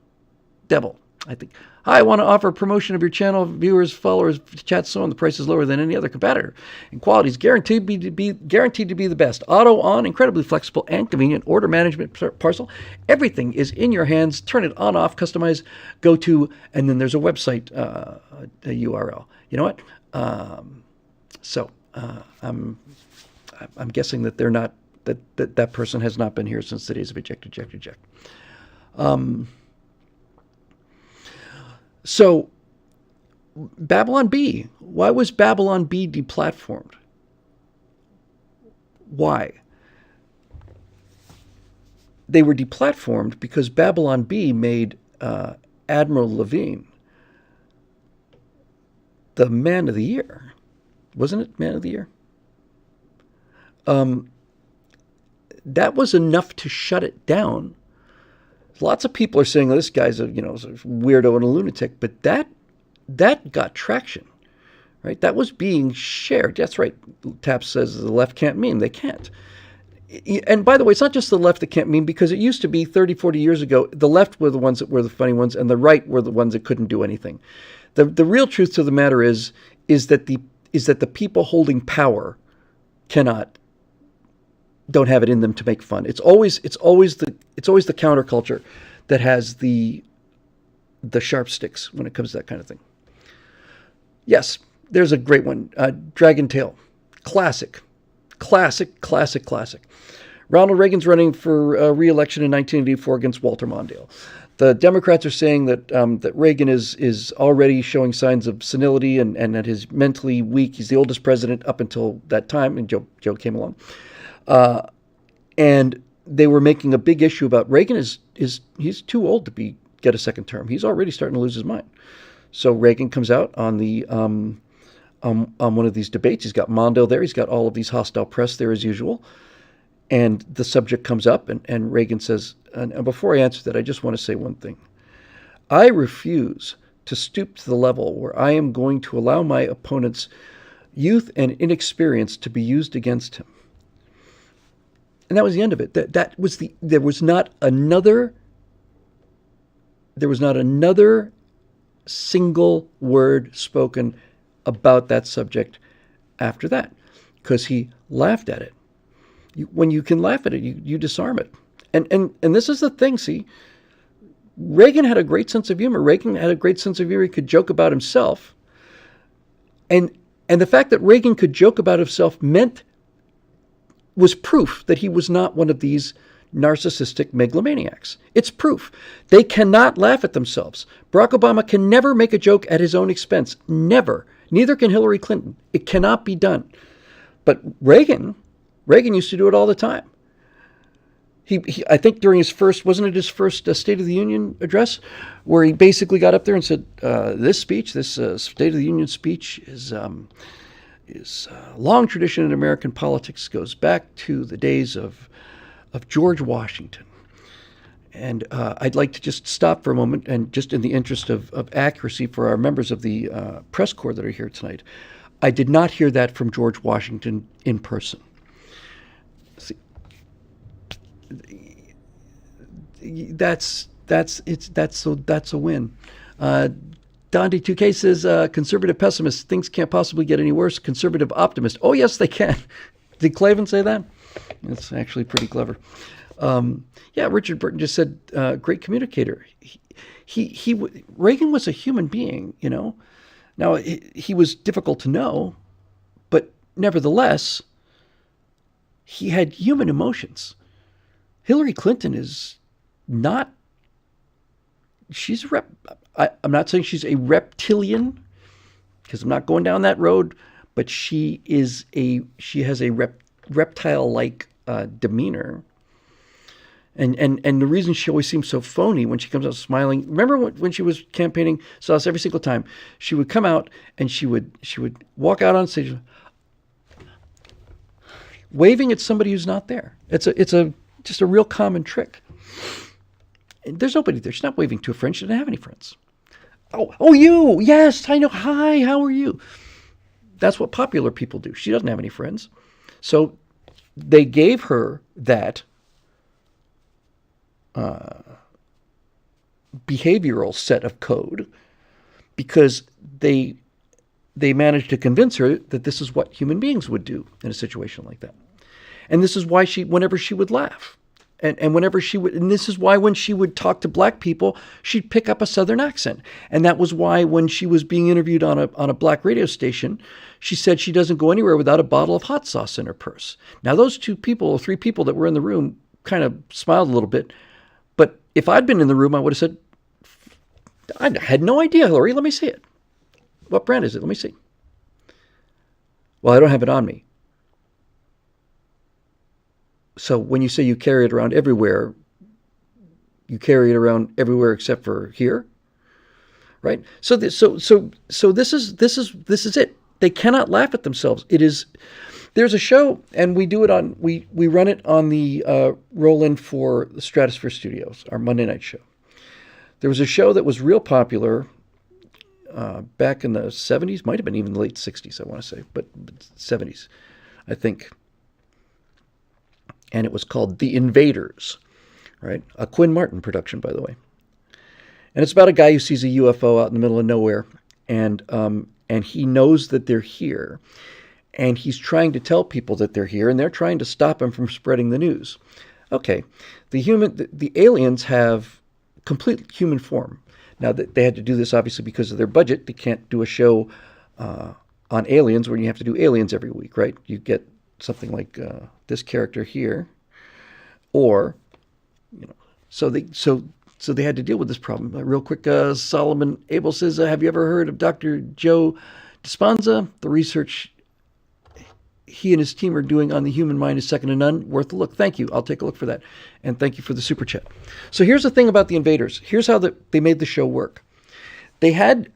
Devil, I think. Hi, I want to offer promotion of your channel. Viewers, followers, chat so on. The price is lower than any other competitor. And quality is guaranteed to be the best. Auto on, incredibly flexible and convenient. Order management parcel. Everything is in your hands. Turn it on, off, customize, go to, and then there's a website a URL. You know what? I'm guessing that they're not that person has not been here since the days of eject. So, Babylon Bee. Why was Babylon Bee deplatformed? Why? They were deplatformed because Babylon Bee made Admiral Levine the Man of the Year. Wasn't it Man of the Year? That was enough to shut it down. Lots of people are saying, well, this guy's a weirdo and a lunatic, but that got traction, right? That was being shared. That's right. Taps says the left can't meme. They can't. And by the way, it's not just the left that can't meme, because it used to be 30, 40 years ago, the left were the ones that were the funny ones, and the right were the ones that couldn't do anything. The real truth to the matter is that the people holding power don't have it in them to make fun. It's always the counterculture that has the sharp sticks when it comes to that kind of thing. Yes, there's a great one. Dragon Tail. Classic. Ronald Reagan's running for re-election in 1984 against Walter Mondale. The Democrats are saying that Reagan is already showing signs of senility and that he's mentally weak. He's the oldest president up until that time, and Joe came along. And they were making a big issue about Reagan he's too old to get a second term. He's already starting to lose his mind. So Reagan comes out on one of these debates. He's got Mondale there. He's got all of these hostile press there as usual. And the subject comes up, and Reagan says, and before I answer that, I just want to say one thing. I refuse to stoop to the level where I am going to allow my opponent's youth and inexperience to be used against him. And that was the end of it. There was not another single word spoken about that subject after that, because he laughed at it. When you can laugh at it, you disarm it. And this is the thing, see, Reagan had a great sense of humor. He could joke about himself. And And the fact that Reagan could joke about himself was proof that he was not one of these narcissistic megalomaniacs. It's proof. They cannot laugh at themselves. Barack Obama can never make a joke at his own expense. Never. Neither can Hillary Clinton. It cannot be done. But Reagan used to do it all the time. I think during his first, wasn't it his first State of the Union address, where he basically got up there and said, this State of the Union speech is a long tradition in American politics, goes back to the days of George Washington. And I'd like to just stop for a moment, and just in the interest of accuracy for our members of the press corps that are here tonight, I did not hear that from George Washington in person. See, that's a win. Dondi 2K says, conservative pessimist, things can't possibly get any worse. Conservative optimist, oh yes they can. Did Clavin say that? It's actually pretty clever. Yeah, Richard Burton just said, great communicator. Reagan was a human being, you know. Now, he was difficult to know, but nevertheless, he had human emotions. Hillary Clinton is not, I'm not saying she's a reptilian, because I'm not going down that road, but she has a reptile-like demeanor. And the reason she always seems so phony when she comes out smiling. Remember when she was campaigning, saw us every single time, she would come out and she would walk out on stage waving at somebody who's not there. It's just a real common trick. And there's nobody there. She's not waving to a friend. She doesn't have any friends. Oh, you. Yes, I know. Hi, how are you? That's what popular people do. She doesn't have any friends. So they gave her that behavioral set of code because they managed to convince her that this is what human beings would do in a situation like that. And this is why whenever she would laugh, and whenever she would, and this is why when she would talk to black people, she'd pick up a Southern accent. And that was why when she was being interviewed on a black radio station, she said she doesn't go anywhere without a bottle of hot sauce in her purse. Now, those three people that were in the room kind of smiled a little bit. But if I'd been in the room, I would have said, I had no idea, Hillary. Let me see it. What brand is it? Let me see. Well, I don't have it on me. So when you say you carry it around everywhere, you carry it around everywhere except for here, right? So this is it. They cannot laugh at themselves. There's a show, and we run it on the roll-in for the Stratosphere Studios, our Monday night show. There was a show that was real popular back in the 70s, might have been even the late 60s, I want to say, but 70s, I think. And it was called The Invaders, right? A Quinn Martin production, by the way. And it's about a guy who sees a UFO out in the middle of nowhere, and he knows that they're here. And he's trying to tell people that they're here, and they're trying to stop him from spreading the news. Okay, the aliens have complete human form. Now, they had to do this, obviously, because of their budget. They can't do a show on aliens when you have to do aliens every week, right? You get something like this character here, or, you know, so they had to deal with this problem. Real quick, Solomon Abel says, have you ever heard of Dr. Joe Dispenza? The research he and his team are doing on the human mind is second to none. Worth a look. Thank you. I'll take a look for that. And thank you for the super chat. So here's the thing about the Invaders. Here's how they made the show work. They had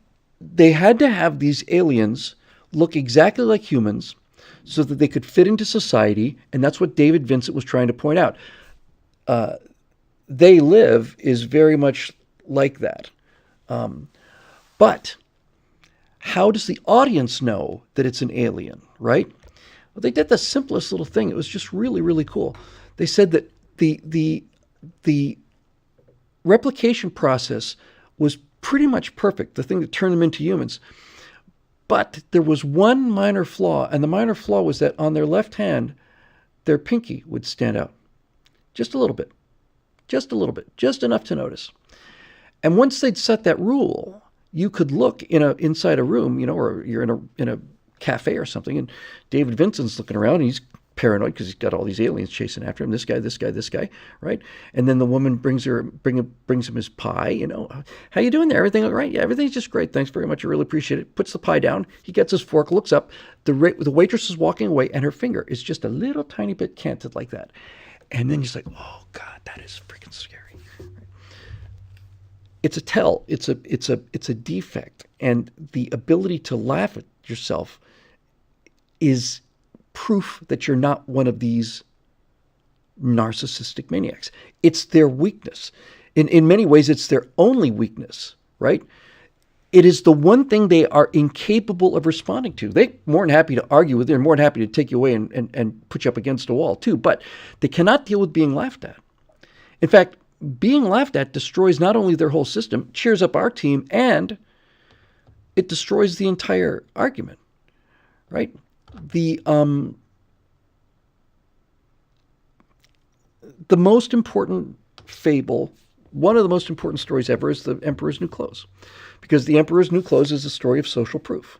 to have these aliens look exactly like humans so that they could fit into society, and that's what David Vincent was trying to point out. They Live is very much like that. But how does the audience know that it's an alien, right? Well, they did the simplest little thing. It was just really, really cool. They said that the replication process was pretty much perfect, the thing that turned them into humans. But there was one minor flaw, and the minor flaw was that on their left hand, their pinky would stand out. Just a little bit. Just a little bit. Just enough to notice. And once they'd set that rule, you could look inside a room, you know, or you're in a cafe or something, and David Vincent's looking around, and he's paranoid because he's got all these aliens chasing after him. This guy, right? And then the woman brings him his pie. You know, how you doing there? Everything all right? Yeah, everything's just great. Thanks very much. I really appreciate it. Puts the pie down. He gets his fork, looks up. The waitress is walking away, and her finger is just a little tiny bit canted like that. And then he's like, "Oh God, that is freaking scary." It's a tell. It's a defect, and the ability to laugh at yourself is proof that you're not one of these narcissistic maniacs. It's their weakness. In many ways, it's their only weakness, right? It is the one thing they are incapable of responding to. They're more than happy to argue with you, and more than happy to take you away and put you up against a wall too, but they cannot deal with being laughed at. In fact, being laughed at destroys not only their whole system, cheers up our team, and it destroys the entire argument, right? The most important fable, one of the most important stories ever, is The Emperor's New Clothes. Because The Emperor's New Clothes is a story of social proof.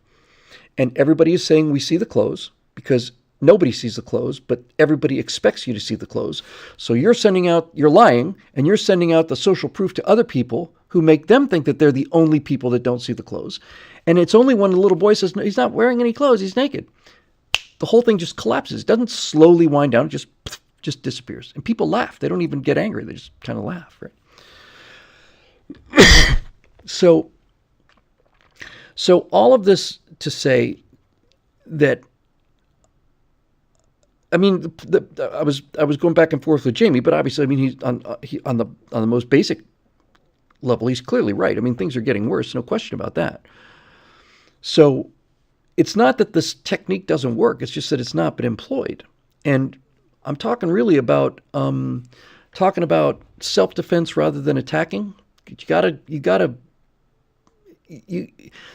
And everybody is saying we see the clothes because nobody sees the clothes, but everybody expects you to see the clothes. So you're lying, and you're sending out the social proof to other people who make them think that they're the only people that don't see the clothes. And it's only when the little boy says, no, he's not wearing any clothes, he's naked. The whole thing just collapses. It doesn't slowly wind down. It just disappears. And people laugh. They don't even get angry. They just kind of laugh, right? So all of this to say that, I mean, I was going back and forth with Jamie, but obviously, I mean, he's on the most basic level, he's clearly right. I mean, things are getting worse, no question about that. So it's not that this technique doesn't work. It's just that it's not been employed. And I'm talking really about self-defense rather than attacking.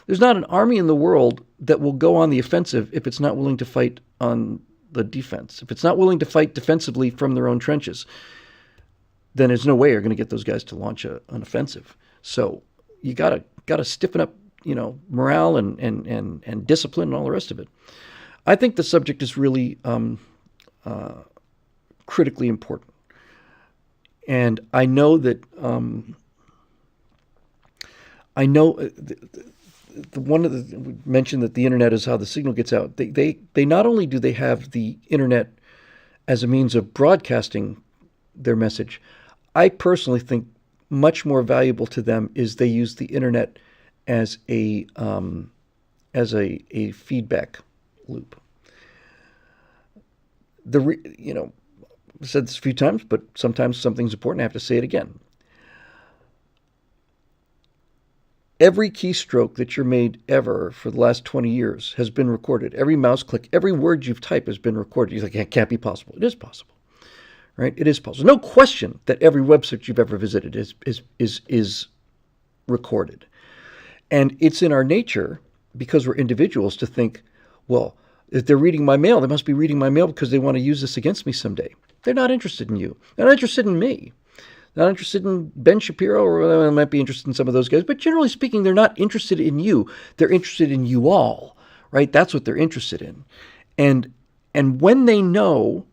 There's not an army in the world that will go on the offensive if it's not willing to fight on the defense. If it's not willing to fight defensively from their own trenches, then there's no way you're going to get those guys to launch an offensive. So you gotta stiffen up, morale and discipline and all the rest of it. I think the subject is really critically important, and I know that we mentioned that the internet is how the signal gets out. They not only do they have the internet as a means of broadcasting their message, I personally think much more valuable to them is they use the internet as a feedback loop. I've said this a few times, but sometimes something's important. I have to say it again. Every keystroke that you're made ever for the last 20 years has been recorded. Every mouse click, every word you've typed has been recorded. You're like, it can't be possible. It is possible, right? It is possible. No question that every website you've ever visited is recorded. And it's in our nature, because we're individuals, to think, well, if they're reading my mail, they must be reading my mail because they want to use this against me someday. They're not interested in you. They're not interested in me. Not interested in Ben Shapiro, or they might be interested in some of those guys. But generally speaking, they're not interested in you. They're interested in you all, right? That's what they're interested in. And when they know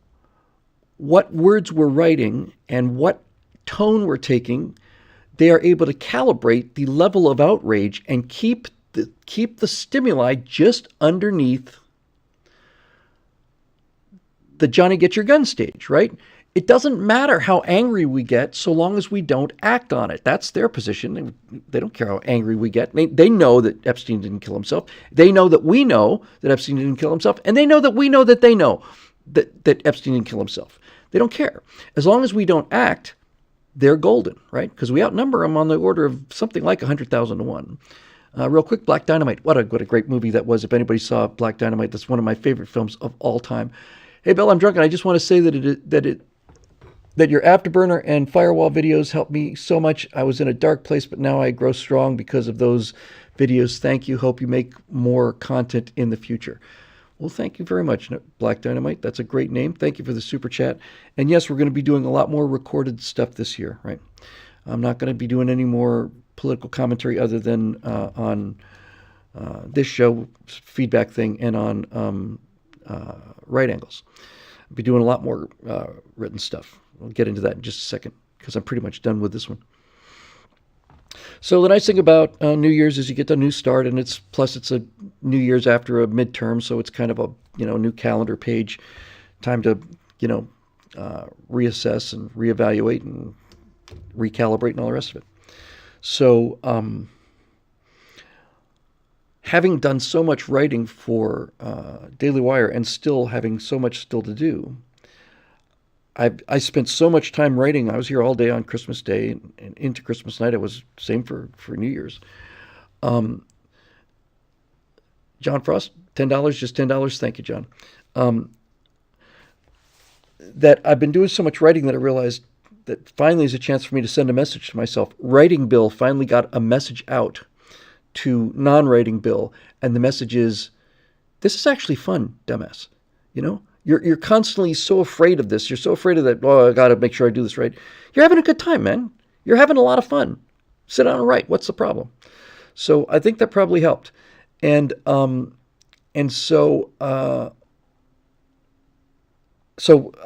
what words we're writing and what tone we're taking, they are able to calibrate the level of outrage and keep the stimuli just underneath the Johnny Get Your Gun stage, right? It doesn't matter how angry we get so long as we don't act on it. That's their position. They don't care how angry we get. They know that Epstein didn't kill himself. They know that we know that Epstein didn't kill himself. And they know that we know that they know that Epstein didn't kill himself. They don't care. As long as we don't act, they're golden, right? Because we outnumber them on the order of something like 100,000 to 1. Real quick, Black Dynamite. What a great movie that was. If anybody saw Black Dynamite, that's one of my favorite films of all time. Hey, Bill, I'm drunk, and I just want to say that your Afterburner and Firewall videos helped me so much. I was in a dark place, but now I grow strong because of those videos. Thank you. Hope you make more content in the future. Well, thank you very much, Black Dynamite. That's a great name. Thank you for the super chat. And yes, we're going to be doing a lot more recorded stuff this year, right? I'm not going to be doing any more political commentary other than on this show, feedback thing, and on right angles. I'll be doing a lot more written stuff. We'll get into that in just a second because I'm pretty much done with this one. So the nice thing about New Year's is you get a new start, and it's a New Year's after a midterm, so it's kind of a new calendar page, time to reassess and reevaluate and recalibrate and all the rest of it. So having done so much writing for Daily Wire and still having so much still to do, I spent so much time writing. I was here all day on Christmas Day and into Christmas night. I was same for New Year's. John Frost, $10, just $10. Thank you, John. That I've been doing so much writing that I realized that finally is a chance for me to send a message to myself. Writing Bill finally got a message out to non-writing Bill, and the message is, this is actually fun, dumbass. You're constantly so afraid of this. You're so afraid of that. Oh, I got to make sure I do this right. You're having a good time, man. You're having a lot of fun. Sit down and write. What's the problem? So I think that probably helped. And so I'll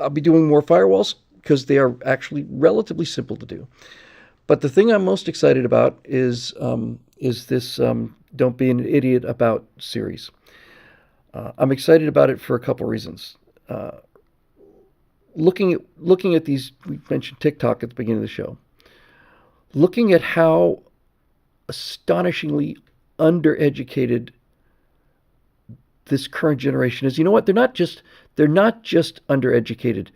be doing more firewalls because they are actually relatively simple to do. But the thing I'm most excited about is this Don't Be an Idiot About series. I'm excited about it for a couple reasons. Looking at these, we mentioned Tik Tok at the beginning of the show. Looking at how astonishingly undereducated this current generation is. You know what? They're not just undereducated,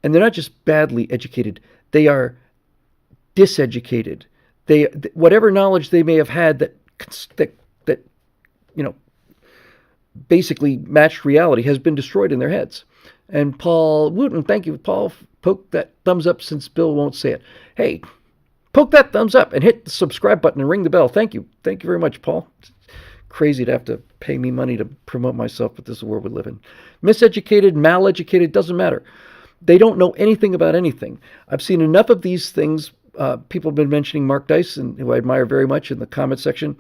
and they're not just badly educated. They are diseducated. Whatever knowledge they may have had that basically matched reality has been destroyed in their heads. And Paul Wooten, thank you, Paul, poke that thumbs up since Bill won't say it. Hey, poke that thumbs up and hit the subscribe button and ring the bell. Thank you very much, Paul. It's crazy to have to pay me money to promote myself, but this is the world we live in. Miseducated, maleducated, doesn't matter. They don't know anything about anything. I've seen enough of these things. People have been mentioning Mark Dyson, who I admire very much, in the comment section.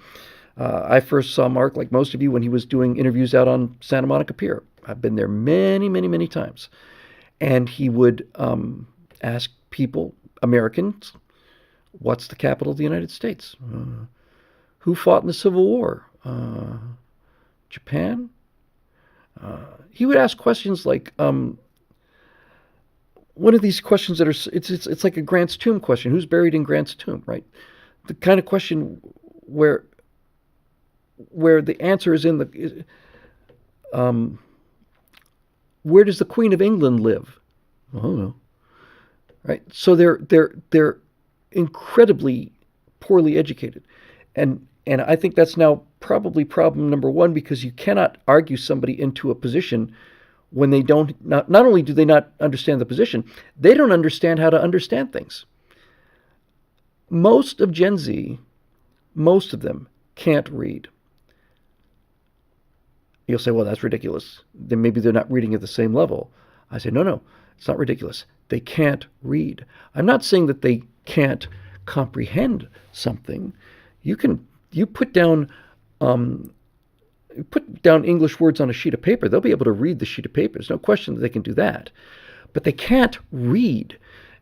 I first saw Mark, like most of you, when he was doing interviews out on Santa Monica Pier. I've been there many, many, many times. And he would ask people, Americans, what's the capital of the United States? Who fought in the Civil War? Japan? He would ask questions like, one of these questions that are, it's like a Grant's tomb question. Who's buried in Grant's tomb, right? The kind of question where the answer is in the, where does the Queen of England live? I don't know. Right? So they're incredibly poorly educated. And I think that's now probably problem number one, because you cannot argue somebody into a position when they don't, not only do they not understand the position, they don't understand how to understand things. Most of Gen Z, most of them can't read. You'll say, well, that's ridiculous. Then maybe they're not reading at the same level. I say, no, it's not ridiculous. They can't read. I'm not saying that they can't comprehend something. You put down English words on a sheet of paper, they'll be able to read the sheet of paper. There's no question that they can do that. But they can't read.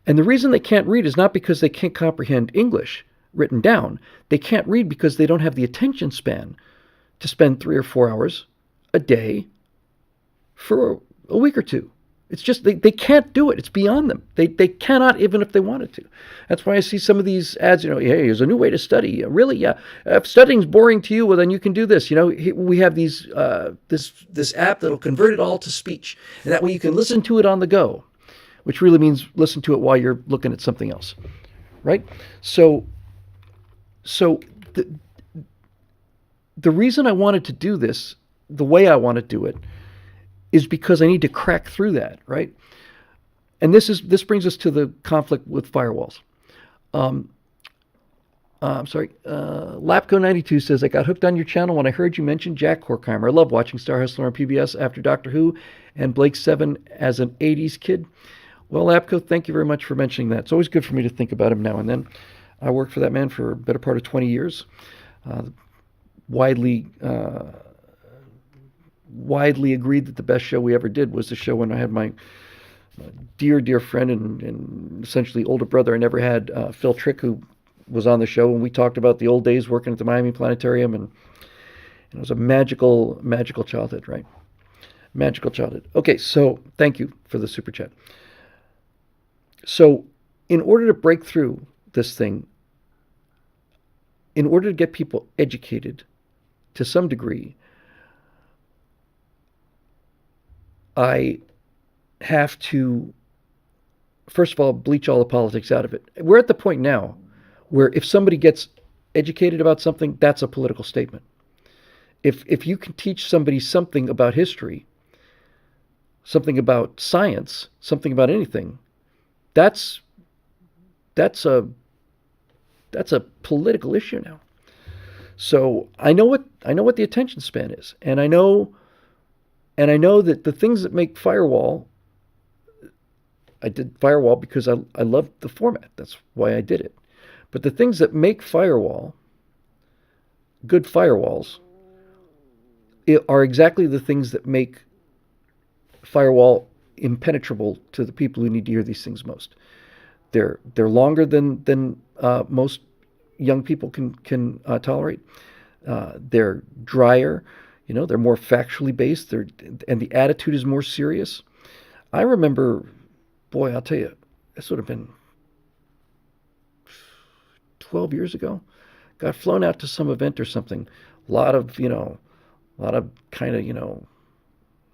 And the reason they can't read is not because they can't comprehend English written down. They can't read because they don't have the attention span to spend 3 or 4 hours a day for a week or two. It's just they can't do it. It's beyond them. They cannot, even if they wanted to. That's why I see some of these ads, hey, here's a new way to study. Really? Yeah. If studying's boring to you, well, then you can do this. We have these this app that'll convert it all to speech. And that way you can listen to it on the go, which really means listen to it while you're looking at something else. Right? So the reason I wanted to do this, the way I want to do it, is because I need to crack through that, right? And this brings us to the conflict with firewalls. I'm sorry. Lapco92 says, I got hooked on your channel when I heard you mention Jack Horkheimer. I love watching Star Hustler on PBS after Doctor Who and Blake Seven as an 80s kid. Well, Lapco, thank you very much for mentioning that. It's always good for me to think about him now and then. I worked for that man for a better part of 20 years. widely widely agreed that the best show we ever did was the show when I had my dear friend and essentially older brother I never had, Phil Trick, who was on the show, and we talked about the old days working at the Miami Planetarium, and it was a magical childhood, right? Magical childhood. Okay, so thank you for the super chat. So, in order to break through this thing, in order to get people educated to some degree, I have to, first of all, bleach all the politics out of it. We're at the point now where if somebody gets educated about something, that's a political statement. If you can teach somebody something about history, something about science, something about anything, that's a political issue now. So I know what the attention span is, and I know that the things that make Firewall, I did Firewall because I loved the format. That's why I did it. But the things that make Firewall good firewalls are exactly the things that make Firewall impenetrable to the people who need to hear these things most. They're longer than most young people can tolerate. They're drier, they're more factually based. And the attitude is more serious. I remember, boy, I'll tell you, this would have been 12 years ago. Got flown out to some event or something. A lot of kind of, I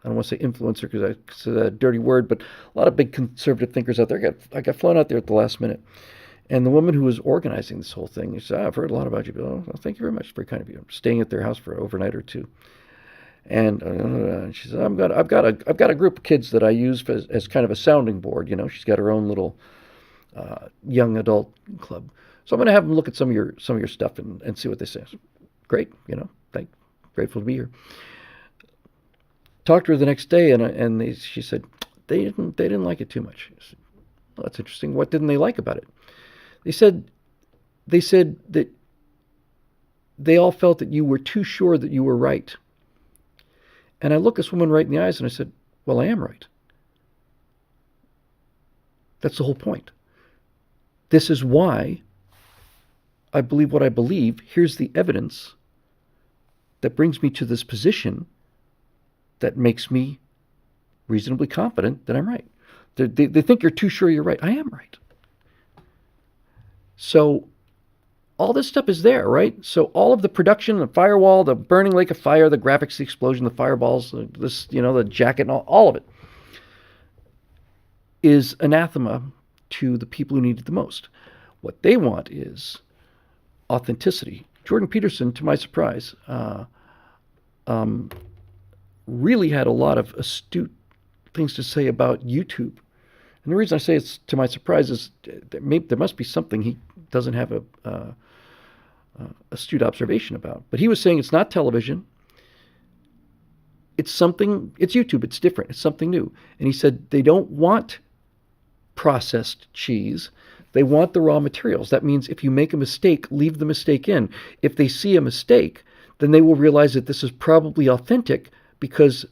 don't want to say influencer because it's a dirty word, but a lot of big conservative thinkers out there. I got flown out there at the last minute. And the woman who was organizing this whole thing, she said, I've heard a lot about you. Oh, well, thank you very much. Very kind of you. I'm staying at their house for overnight or two. And she said, I've got a group of kids that I use as kind of a sounding board. She's got her own little young adult club. So I'm going to have them look at some of your stuff and see what they say. Great, grateful to be here. Talked to her the next day, and she said they didn't like it too much. I said, well, that's interesting. What didn't they like about it? They said that they all felt that you were too sure that you were right. And I looked this woman right in the eyes and I said, well, I am right. That's the whole point. This is why I believe what I believe. Here's the evidence that brings me to this position that makes me reasonably confident that I'm right. They think you're too sure you're right. I am right. So all this stuff is there, right? So all of the production, the Firewall, the burning lake of fire, the graphics, the explosion, the fireballs, the jacket, and all of it is anathema to the people who need it the most. What they want is authenticity. Jordan Peterson, to my surprise, really had a lot of astute things to say about YouTube. And the reason I say it's to my surprise is there must be something he doesn't have a astute observation about. But he was saying it's not television. It's YouTube. It's different. It's something new. And he said they don't want processed cheese. They want the raw materials. That means if you make a mistake, leave the mistake in. If they see a mistake, then they will realize that this is probably authentic because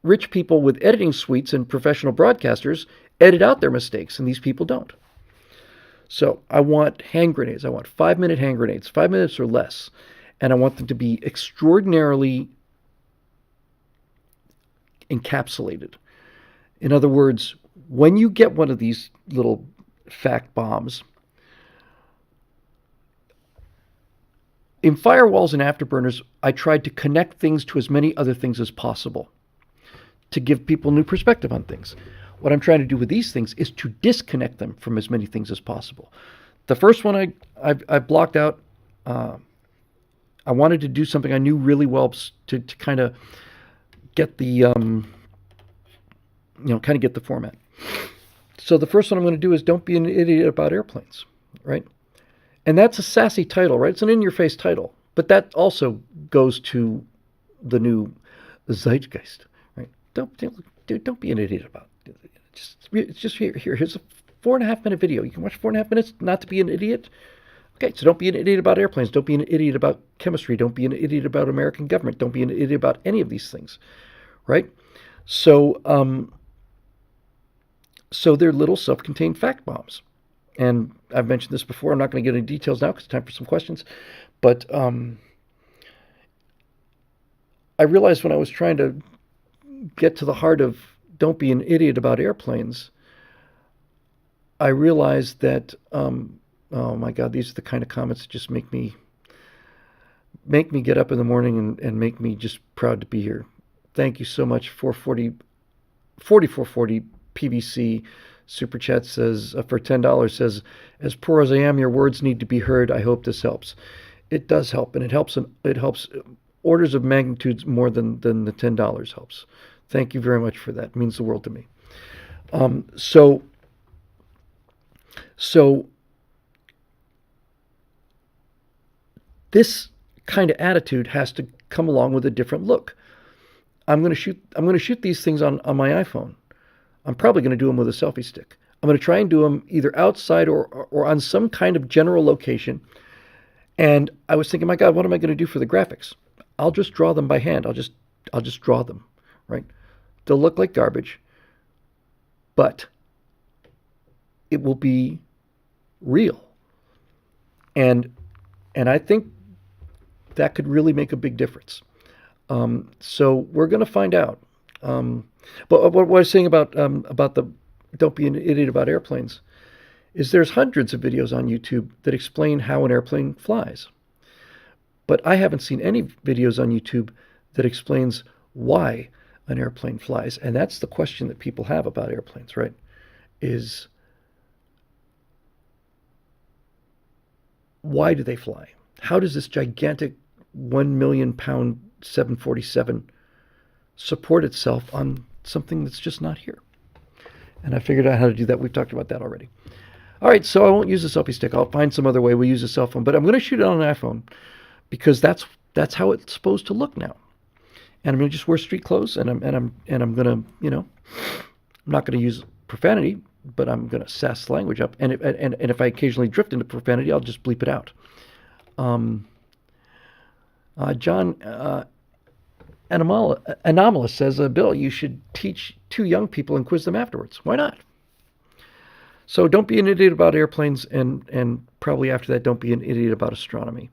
rich people with editing suites and professional broadcasters edit out their mistakes, and these people don't. So I want hand grenades. I want 5-minute hand grenades, 5 minutes or less. And I want them to be extraordinarily encapsulated. In other words, when you get one of these little fact bombs, in Firewalls and Afterburners, I tried to connect things to as many other things as possible to give people new perspective on things. What I'm trying to do with these things is to disconnect them from as many things as possible. The first one I blocked out. I wanted to do something I knew really well to kind of get the get the format. So the first one I'm going to do is don't be an idiot about airplanes, right? And that's a sassy title, right? It's an in-your-face title, but that also goes to the new zeitgeist, right? Don't be an idiot about it. It's just here's a 4.5-minute video. You can watch 4.5 minutes not to be an idiot. Okay, so don't be an idiot about airplanes. Don't be an idiot about chemistry. Don't be an idiot about American government. Don't be an idiot about any of these things, right? So, so they're little self-contained fact bombs. And I've mentioned this before. I'm not going to get into details now because it's time for some questions. But I realized when I was trying to get to the heart of don't be an idiot about airplanes, I realized that, oh my God, these are the kind of comments that just make me get up in the morning and make me just proud to be here. Thank you so much. 4440 PBC Super Chat says, for $10, says, as poor as I am, your words need to be heard. I hope this helps. It does help, and it helps orders of magnitudes more than the $10 helps. Thank you very much for that. It means the world to me. So this kind of attitude has to come along with a different look. I'm going to shoot these things on my iPhone. I'm probably going to do them with a selfie stick. I'm going to try and do them either outside or on some kind of general location. And I was thinking, my God, what am I going to do for the graphics? I'll just draw them by hand. I'll just draw them, right? They'll look like garbage, but it will be real. And I think that could really make a big difference. So we're going to find out. But what I was saying about the don't be an idiot about airplanes is there's hundreds of videos on YouTube that explain how an airplane flies. But I haven't seen any videos on YouTube that explains why an airplane flies. And that's the question that people have about airplanes, right? Is why do they fly? How does this gigantic 1 million pound 747 support itself on something that's just not here? And I figured out how to do that. We've talked about that already. All right, so I won't use a selfie stick. I'll find some other way. We'll use a cell phone, but I'm going to shoot it on an iPhone because that's how it's supposed to look now. And I'm going to just wear street clothes, and I'm going to, I'm not going to use profanity, but I'm going to sass the language up. And if I occasionally drift into profanity, I'll just bleep it out. John Anomalous says, Bill, you should teach 2 young people and quiz them afterwards. Why not? So don't be an idiot about airplanes, and probably after that, don't be an idiot about astronomy.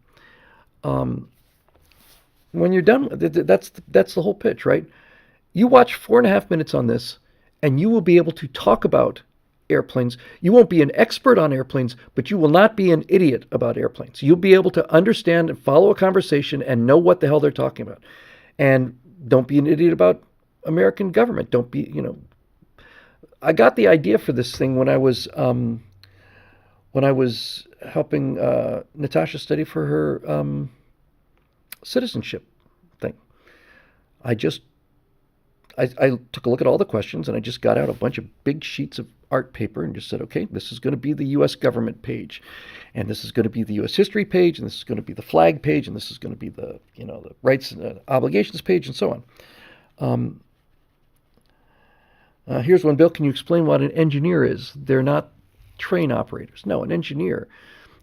When you're done, that's the whole pitch, right? You watch 4.5 minutes on this, and you will be able to talk about airplanes. You won't be an expert on airplanes, but you will not be an idiot about airplanes. You'll be able to understand and follow a conversation and know what the hell they're talking about. And don't be an idiot about American government. Don't be, I got the idea for this thing when I was helping Natasha study for her citizenship thing. I took a look at all the questions, and I just got out a bunch of big sheets of art paper and just said, okay, this is going to be the U.S. government page, and this is going to be the U.S. history page, and this is going to be the flag page, and this is going to be the the rights and obligations page, and so on. Here's one, Bill. Can you explain what an engineer is? They're not train operators. No, an engineer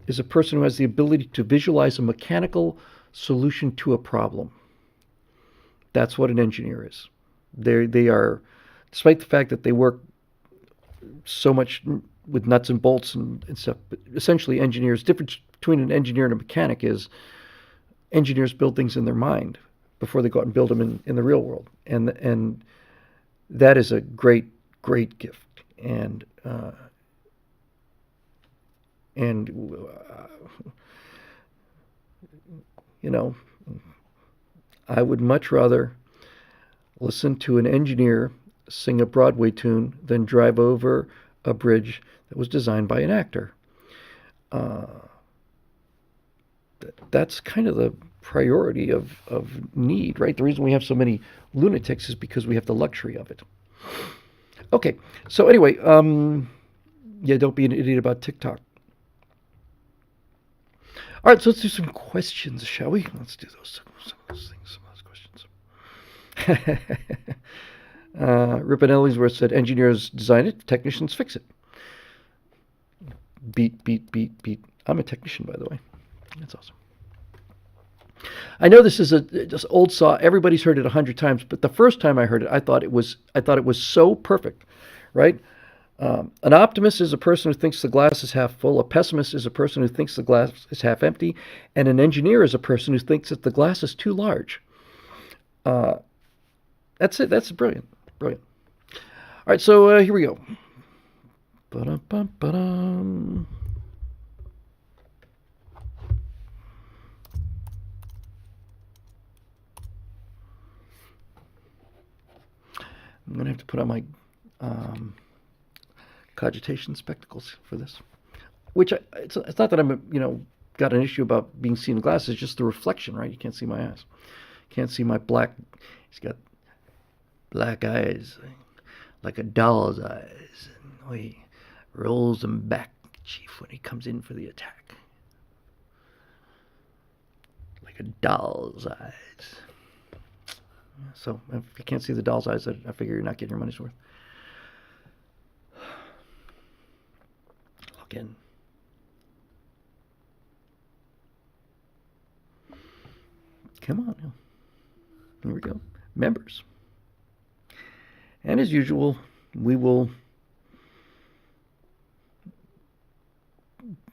is a person who has the ability to visualize a mechanical solution to a problem. That's what an engineer is. They are, despite the fact that they work so much with nuts and bolts and stuff, but essentially engineers, difference between an engineer and a mechanic is engineers build things in their mind before they go out and build them in the real world. And that is a great, great gift. And I would much rather listen to an engineer sing a Broadway tune than drive over a bridge that was designed by an actor. That's kind of the priority of need, right? The reason we have so many lunatics is because we have the luxury of it. Okay, so anyway, don't be an idiot about TikTok. All right, so let's do some questions, shall we? Let's do some of those questions. Ripon Ellingsworth said, engineers design it, technicians fix it. Beat. I'm a technician, by the way. That's awesome. I know this is a just old saw. Everybody's heard it 100 times, but the first time I heard it, I thought it was so perfect, right? An optimist is a person who thinks the glass is half full. A pessimist is a person who thinks the glass is half empty, and an engineer is a person who thinks that the glass is too large. That's it. That's brilliant. Brilliant. All right, so here we go. Ba-dum-bum-ba-dum. I'm going to have to put on my cogitation spectacles for this. Which, it's not that I'm, got an issue about being seen in glasses. It's just the reflection, right? You can't see my eyes. Can't see my black. He's got black eyes, like a doll's eyes. And he rolls them back, Chief, when he comes in for the attack. Like a doll's eyes. So if you can't see the doll's eyes, I figure you're not getting your money's worth. Log in. Come on now. Here we go. Members. And as usual, we will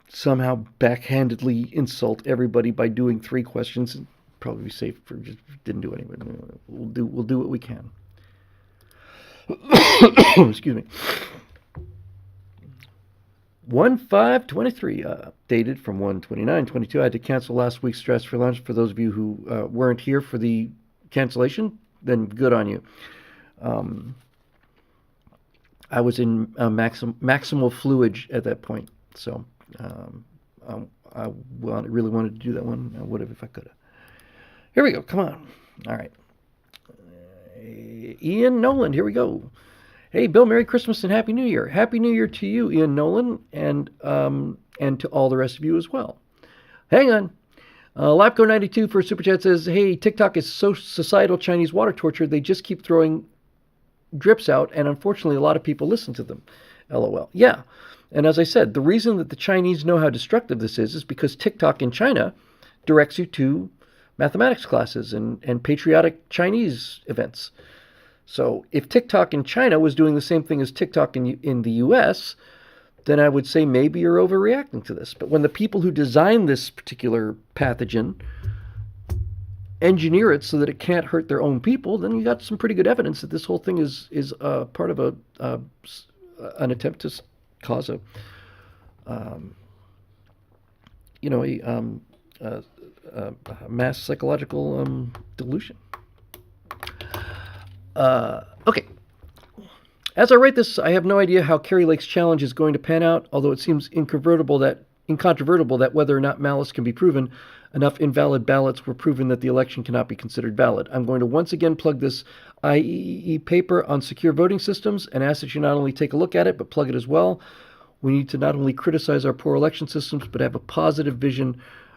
somehow backhandedly insult everybody by doing 3 questions. Probably be safe for just didn't do anything. We'll do what we can. Excuse me. 1/5/23, dated from 1/29/22. I had to cancel last week's Stress for Lunch. For those of you who weren't here for the cancellation, then good on you. I was in maximal fluid at that point, so I really wanted to do that one. I would have if I could have. Here we go. Come on. All right. Ian Nolan. Here we go. Hey, Bill. Merry Christmas and Happy New Year. Happy New Year to you, Ian Nolan, and to all the rest of you as well. Hang on. Lapco92 for Super Chat says, hey, TikTok is so societal Chinese water torture. They just keep throwing drips out, and unfortunately, a lot of people listen to them. LOL. Yeah. And as I said, the reason that the Chinese know how destructive this is because TikTok in China directs you to mathematics classes and patriotic Chinese events. So if TikTok in China was doing the same thing as TikTok in the US, then I would say maybe you're overreacting to this. But when the people who design this particular pathogen engineer it so that it can't hurt their own people, then you got some pretty good evidence that this whole thing is part of an attempt to cause a mass psychological delusion. Okay. As I write this, I have no idea how Kari Lake's challenge is going to pan out, although it seems incontrovertible that whether or not malice can be proven, enough invalid ballots were proven that the election cannot be considered valid. I'm going to once again plug this IEEE paper on secure voting systems and ask that you not only take a look at it, but plug it as well. We need to not only criticize our poor election systems, but have a positive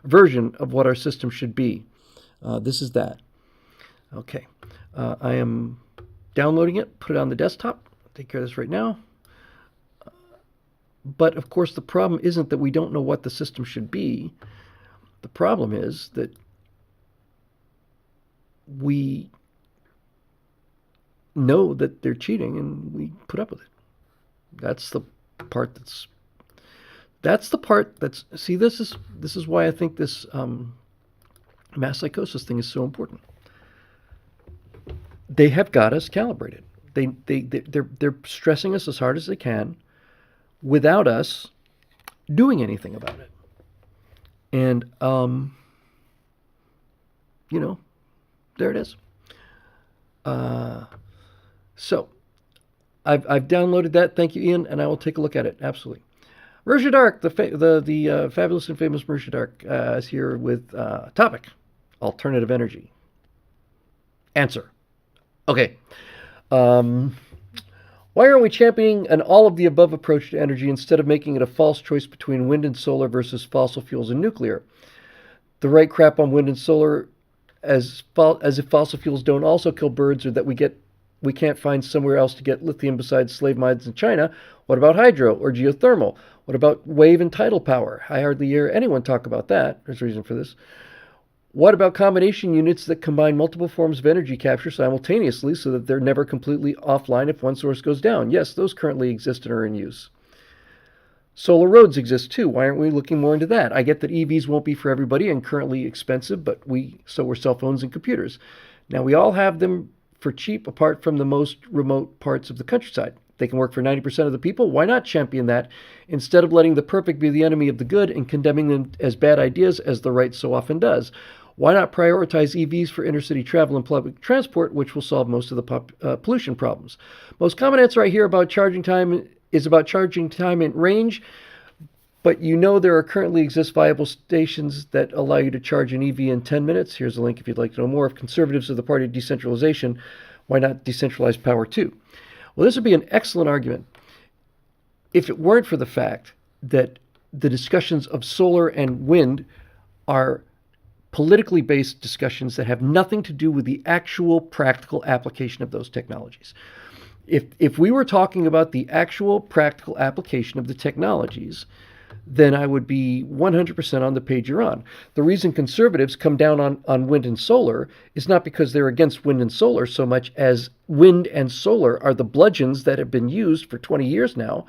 version of what our system should be. This is that. Okay. I am downloading it, put it on the desktop. I'll take care of this right now. But, of course, the problem isn't that we don't know what the system should be. The problem is that we know that they're cheating and we put up with it. That's the part that's see, this is why I think this mass psychosis thing is so important. They have got us calibrated. They're stressing us as hard as they can without us doing anything about it. And there it is. So I've downloaded that. Thank you, Ian, and I will take a look at it. Absolutely. Marisha Dark, the fabulous and famous Marisha Dark, is here with topic: alternative energy. Answer. Okay. Why aren't we championing an all-of-the-above approach to energy instead of making it a false choice between wind and solar versus fossil fuels and nuclear? The right crap on wind and solar, as if fossil fuels don't also kill birds, or that we can't find somewhere else to get lithium besides slave mines in China. What about hydro or geothermal? What about wave and tidal power? I hardly hear anyone talk about that. There's a reason for this. What about combination units that combine multiple forms of energy capture simultaneously so that they're never completely offline if one source goes down? Yes, those currently exist and are in use. Solar roads exist too. Why aren't we looking more into that? I get that EVs won't be for everybody and currently expensive, but so are cell phones and computers. Now, we all have them for cheap apart from the most remote parts of the countryside. They can work for 90% of the people. Why not champion that instead of letting the perfect be the enemy of the good and condemning them as bad ideas as the right so often does? Why not prioritize EVs for intercity travel and public transport, which will solve most of the pollution problems? Most common answer I hear about charging time is about charging time and range, but there currently exist viable stations that allow you to charge an EV in 10 minutes. Here's a link if you'd like to know more. If conservatives are the party of decentralization, why not decentralize power too? Well, this would be an excellent argument if it weren't for the fact that the discussions of solar and wind are politically based discussions that have nothing to do with the actual practical application of those technologies. If we were talking about the actual practical application of the technologies, then I would be 100% on the page you're on. The reason conservatives come down on wind and solar is not because they're against wind and solar so much as wind and solar are the bludgeons that have been used for 20 years now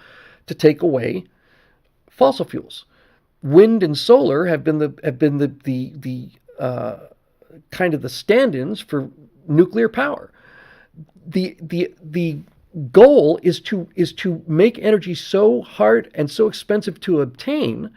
to take away fossil fuels. Wind and solar have been the kind of the stand-ins for nuclear power. The goal is to make energy so hard and so expensive to obtain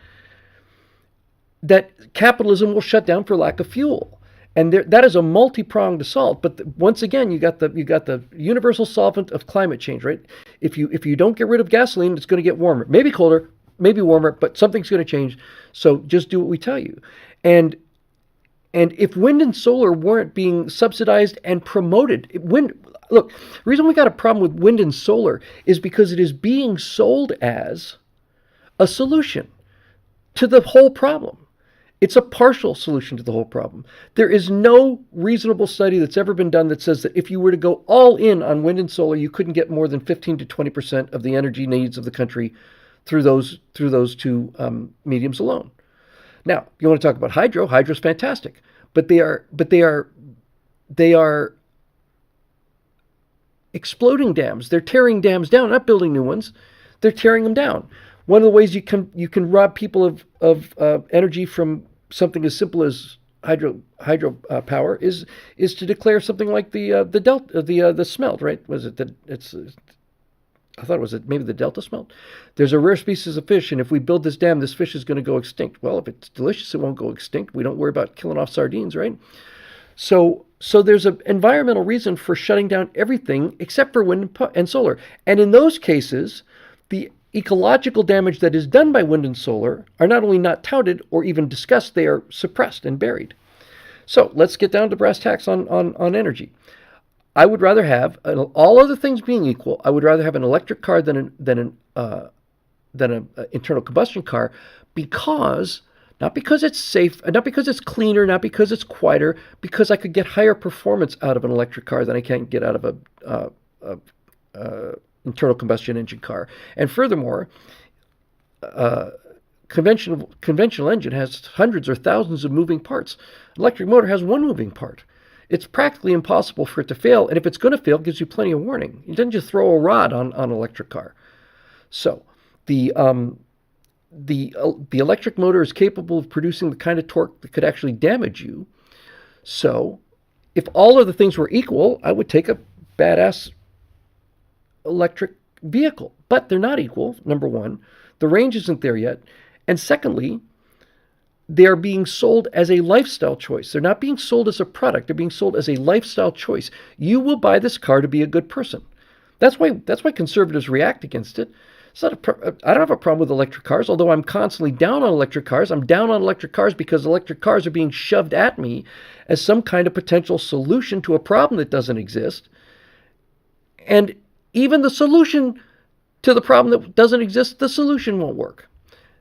that capitalism will shut down for lack of fuel. And that is a multi-pronged assault. But once again, you got the universal solvent of climate change, right? If you don't get rid of gasoline, it's going to get warmer, maybe colder, maybe warmer, but something's going to change. So just do what we tell you. And if wind and solar weren't being subsidized and promoted, look, the reason we got a problem with wind and solar is because it is being sold as a solution to the whole problem. It's a partial solution to the whole problem. There is no reasonable study that's ever been done that says that if you were to go all in on wind and solar, you couldn't get more than 15 to 20% of the energy needs of the country through those two mediums alone. Now, you want to talk about hydro? Hydro's fantastic, but they are exploding dams. They're tearing dams down, not building new ones. They're tearing them down. One of the ways you can rob people of energy from something as simple as hydro power is to declare something like the smelt, right? Was it that it's? I thought it was maybe the Delta smelt. There's a rare species of fish, and if we build this dam, this fish is going to go extinct. Well, if it's delicious, it won't go extinct. We don't worry about killing off sardines, right? So there's an environmental reason for shutting down everything except for wind and solar. And in those cases, the ecological damage that is done by wind and solar are not only not touted or even discussed, they are suppressed and buried. So let's get down to brass tacks on energy. I would rather have, all other things being equal, I would rather have an electric car than an internal combustion car, not because it's safe, not because it's cleaner, not because it's quieter, because I could get higher performance out of an electric car than I can get out of a internal combustion engine car. And furthermore, conventional engine has hundreds or thousands of moving parts. Electric motor has one moving part. It's practically impossible for it to fail, and if it's going to fail, it gives you plenty of warning. You didn't just throw a rod on an electric car. So the electric motor is capable of producing the kind of torque that could actually damage you. So if all of the things were equal, I would take a badass electric vehicle. But they're not equal, number one. The range isn't there yet. And secondly, they are being sold as a lifestyle choice. They're not being sold as a product. They're being sold as a lifestyle choice. You will buy this car to be a good person. That's why conservatives react against it. I don't have a problem with electric cars, although I'm constantly down on electric cars. I'm down on electric cars because electric cars are being shoved at me as some kind of potential solution to a problem that doesn't exist. And even the solution to the problem that doesn't exist, the solution won't work.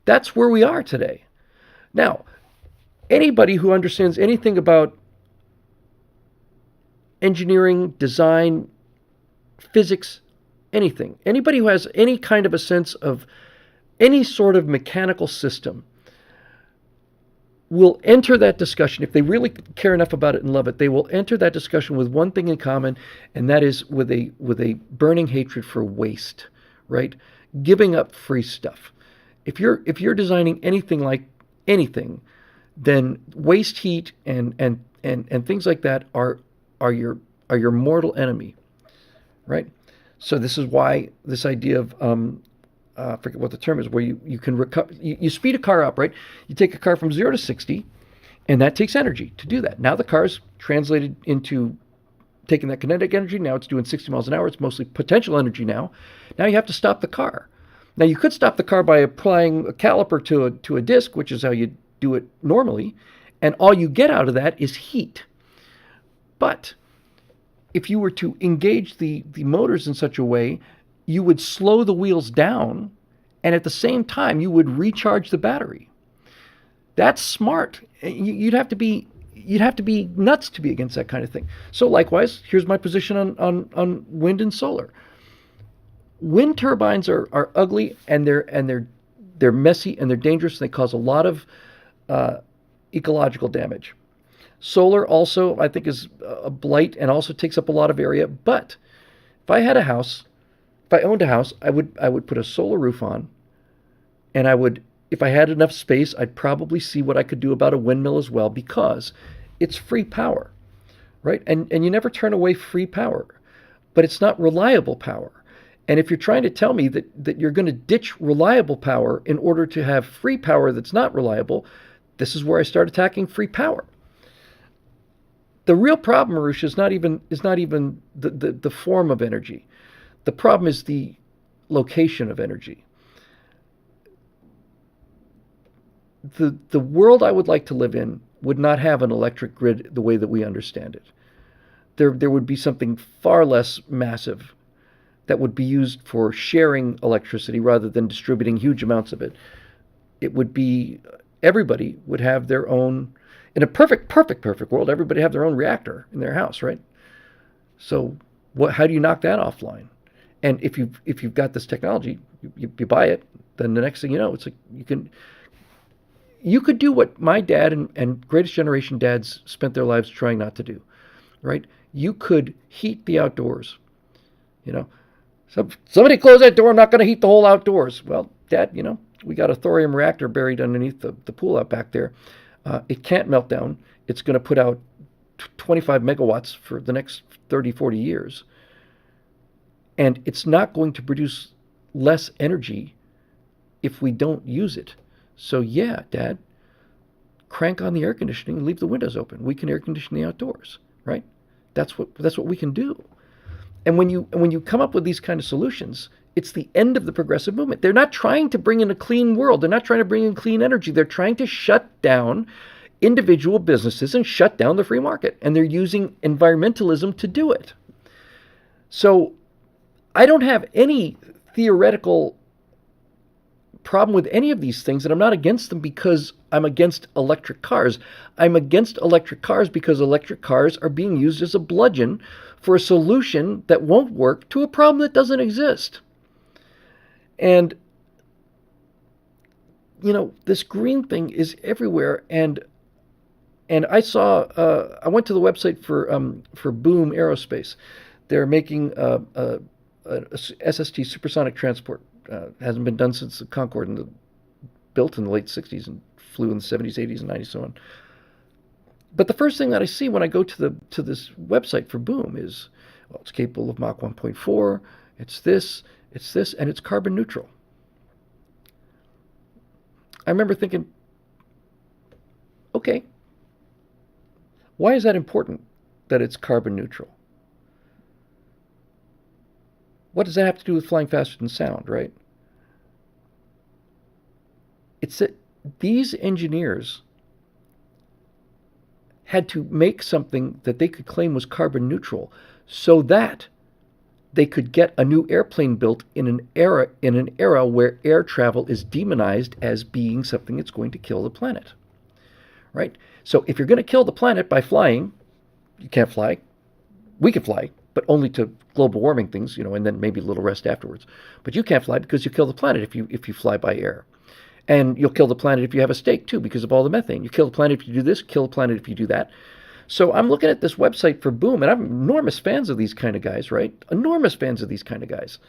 That's where we are today. Now, anybody who understands anything about engineering, design, physics, anything, anybody who has any kind of a sense of any sort of mechanical system will enter that discussion, if they really care enough about it and love it, they will enter that discussion with one thing in common, and that is with a burning hatred for waste, right? Giving up free stuff. If you're designing anything like anything, then waste heat and things like that are your mortal enemy, right? So this is why this idea of I forget what the term is, where you can recover, you speed a car up, right? You take a car from 0 to 60, and that takes energy to do that. Now the car's translated into taking that kinetic energy. Now it's doing 60 miles an hour. It's mostly potential energy now. Now you have to stop the car. Now you could stop the car by applying a caliper to a disc, which is how you do it normally, and all you get out of that is heat. But if you were to engage the motors in such a way, you would slow the wheels down, and at the same time, you would recharge the battery. That's smart. You'd have to be nuts to be against that kind of thing. So likewise, here's my position on wind and solar. Wind turbines are ugly, and they're messy, and they're dangerous, and they cause a lot of ecological damage. Solar also, I think, is a blight and also takes up a lot of area. But if I owned a house, I would put a solar roof on, and if I had enough space, I'd probably see what I could do about a windmill as well, because it's free power, right? And you never turn away free power, but it's not reliable power. And if you're trying to tell me that you're going to ditch reliable power in order to have free power that's not reliable, this is where I start attacking free power. The real problem, Marusha, is not even the form of energy. The problem is the location of energy. The world I would like to live in would not have an electric grid the way that we understand it. There would be something far less massive that would be used for sharing electricity rather than distributing huge amounts of it. It would be, everybody would have their own, in a perfect world, everybody have their own reactor in their house, right? So how do you knock that offline? And if you've got this technology, you buy it, then the next thing you know, it's like you could do what my dad and greatest generation dads spent their lives trying not to do, right? You could heat the outdoors. Somebody close that door, I'm not going to heat the whole outdoors. Well, Dad, we got a thorium reactor buried underneath the pool out back there. It can't melt down. It's going to put out 25 megawatts for the next 30, 40 years. And it's not going to produce less energy if we don't use it. So yeah, Dad, crank on the air conditioning and leave the windows open. We can air condition the outdoors, right? That's what we can do. And when you come up with these kind of solutions, it's the end of the progressive movement. They're not trying to bring in a clean world. They're not trying to bring in clean energy. They're trying to shut down individual businesses and shut down the free market. And they're using environmentalism to do it. So I don't have any theoretical problem with any of these things, and I'm not against them because I'm against electric cars. I'm against electric cars because electric cars are being used as a bludgeon for a solution that won't work to a problem that doesn't exist. And this green thing is everywhere, and I saw I went to the website for Boom Aerospace. They're making a SST supersonic transport. Hasn't been done since the Concorde built in the late 60s and flew in the 70s, 80s, and 90s, so on. But the first thing that I see when I go to this website for Boom is, well, it's capable of Mach 1.4, it's this, and it's carbon neutral. I remember thinking, okay, why is that important that it's carbon neutral? What does that have to do with flying faster than sound, right? It's that these engineers had to make something that they could claim was carbon neutral so that they could get a new airplane built in an era where air travel is demonized as being something that's going to kill the planet, right? So if you're going to kill the planet by flying, you can't fly. We can fly, but only to global warming things, and then maybe a little rest afterwards. But you can't fly because you kill the planet if you fly by air. And you'll kill the planet if you have a steak, too, because of all the methane. You kill the planet if you do this, kill the planet if you do that. So I'm looking at this website for Boom, and I'm enormous fans of these kind of guys, right? Enormous fans of these kind of guys.